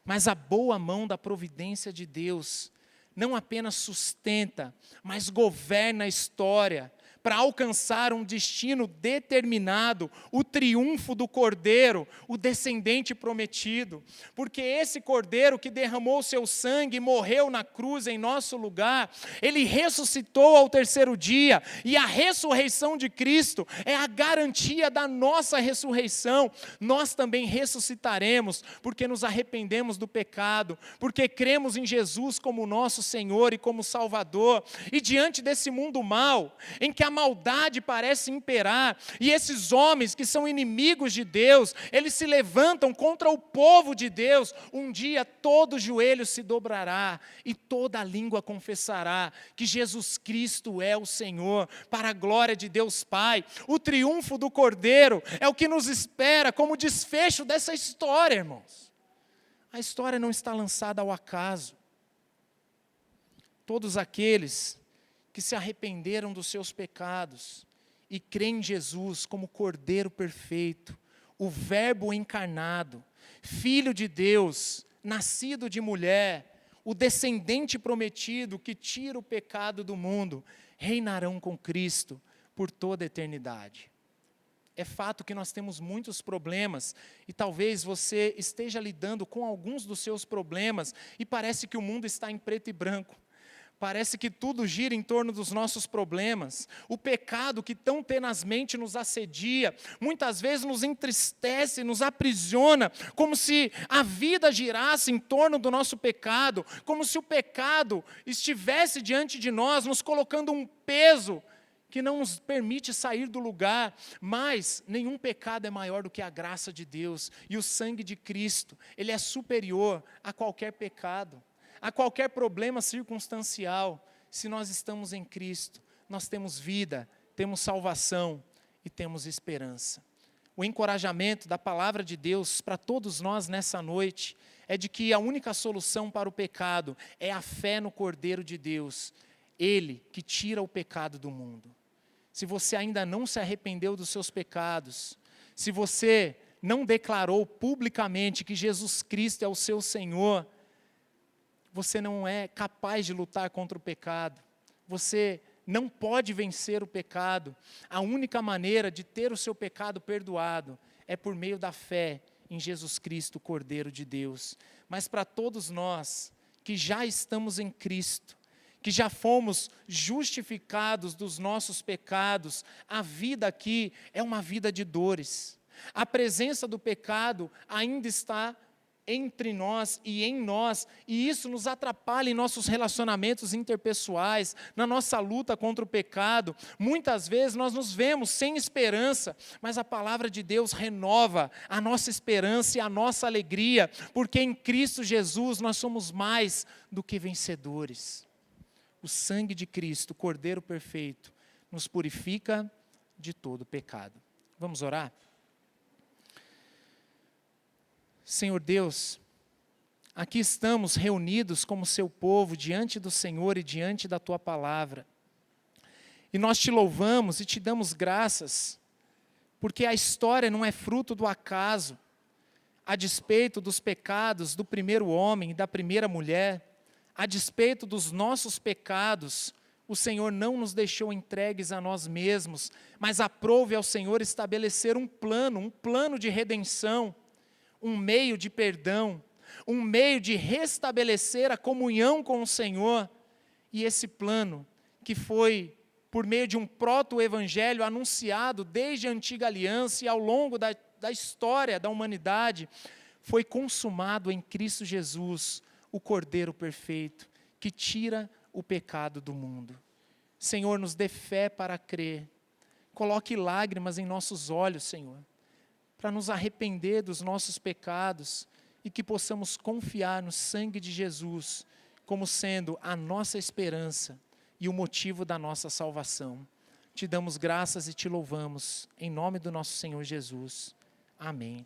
mas a boa mão da providência de Deus não apenas sustenta, mas governa a história para alcançar um destino determinado, o triunfo do Cordeiro, o descendente prometido. Porque esse Cordeiro que derramou o seu sangue e morreu na cruz em nosso lugar, ele ressuscitou ao terceiro dia, e a ressurreição de Cristo é a garantia da nossa ressurreição. Nós também ressuscitaremos, porque nos arrependemos do pecado, porque cremos em Jesus como nosso Senhor e como Salvador. E diante desse mundo mau, em que a maldade parece imperar, e esses homens que são inimigos de Deus, eles se levantam contra o povo de Deus, um dia todo joelho se dobrará, e toda língua confessará que Jesus Cristo é o Senhor, para a glória de Deus Pai. O triunfo do Cordeiro é o que nos espera como desfecho dessa história, irmãos. A história não está lançada ao acaso. Todos aqueles que se arrependeram dos seus pecados e creem em Jesus como Cordeiro perfeito, o Verbo encarnado, Filho de Deus, nascido de mulher, o descendente prometido que tira o pecado do mundo, reinarão com Cristo por toda a eternidade. É fato que nós temos muitos problemas, e talvez você esteja lidando com alguns dos seus problemas, e parece que o mundo está em preto e branco. Parece que tudo gira em torno dos nossos problemas. O pecado que tão tenazmente nos assedia, muitas vezes nos entristece, nos aprisiona, como se a vida girasse em torno do nosso pecado, como se o pecado estivesse diante de nós, nos colocando um peso que não nos permite sair do lugar. Mas nenhum pecado é maior do que a graça de Deus, e o sangue de Cristo, ele é superior a qualquer pecado, a qualquer problema circunstancial. Se nós estamos em Cristo, nós temos vida, temos salvação e temos esperança. O encorajamento da palavra de Deus para todos nós nessa noite é de que a única solução para o pecado é a fé no Cordeiro de Deus, Ele que tira o pecado do mundo. Se você ainda não se arrependeu dos seus pecados, se você não declarou publicamente que Jesus Cristo é o seu Senhor, você não é capaz de lutar contra o pecado, você não pode vencer o pecado. A única maneira de ter o seu pecado perdoado é por meio da fé em Jesus Cristo, Cordeiro de Deus. Mas para todos nós que já estamos em Cristo, que já fomos justificados dos nossos pecados, a vida aqui é uma vida de dores. A presença do pecado ainda está entre nós e em nós, e isso nos atrapalha em nossos relacionamentos interpessoais, na nossa luta contra o pecado. Muitas vezes nós nos vemos sem esperança, mas a palavra de Deus renova a nossa esperança e a nossa alegria, porque em Cristo Jesus nós somos mais do que vencedores. O sangue de Cristo, o Cordeiro perfeito, nos purifica de todo pecado. Vamos orar? Senhor Deus, aqui estamos reunidos como seu povo diante do Senhor e diante da tua palavra. E nós te louvamos e te damos graças, porque a história não é fruto do acaso. A despeito dos pecados do primeiro homem e da primeira mulher, a despeito dos nossos pecados, o Senhor não nos deixou entregues a nós mesmos, mas aprove ao Senhor estabelecer um plano de redenção, um meio de perdão, um meio de restabelecer a comunhão com o Senhor. E esse plano, que foi por meio de um proto-evangelho anunciado desde a antiga aliança e ao longo da história da humanidade, foi consumado em Cristo Jesus, o Cordeiro perfeito, que tira o pecado do mundo. Senhor, nos dê fé para crer. Coloque lágrimas em nossos olhos, Senhor, para nos arrepender dos nossos pecados e que possamos confiar no sangue de Jesus como sendo a nossa esperança e o motivo da nossa salvação. Te damos graças e te louvamos, em nome do nosso Senhor Jesus. Amém.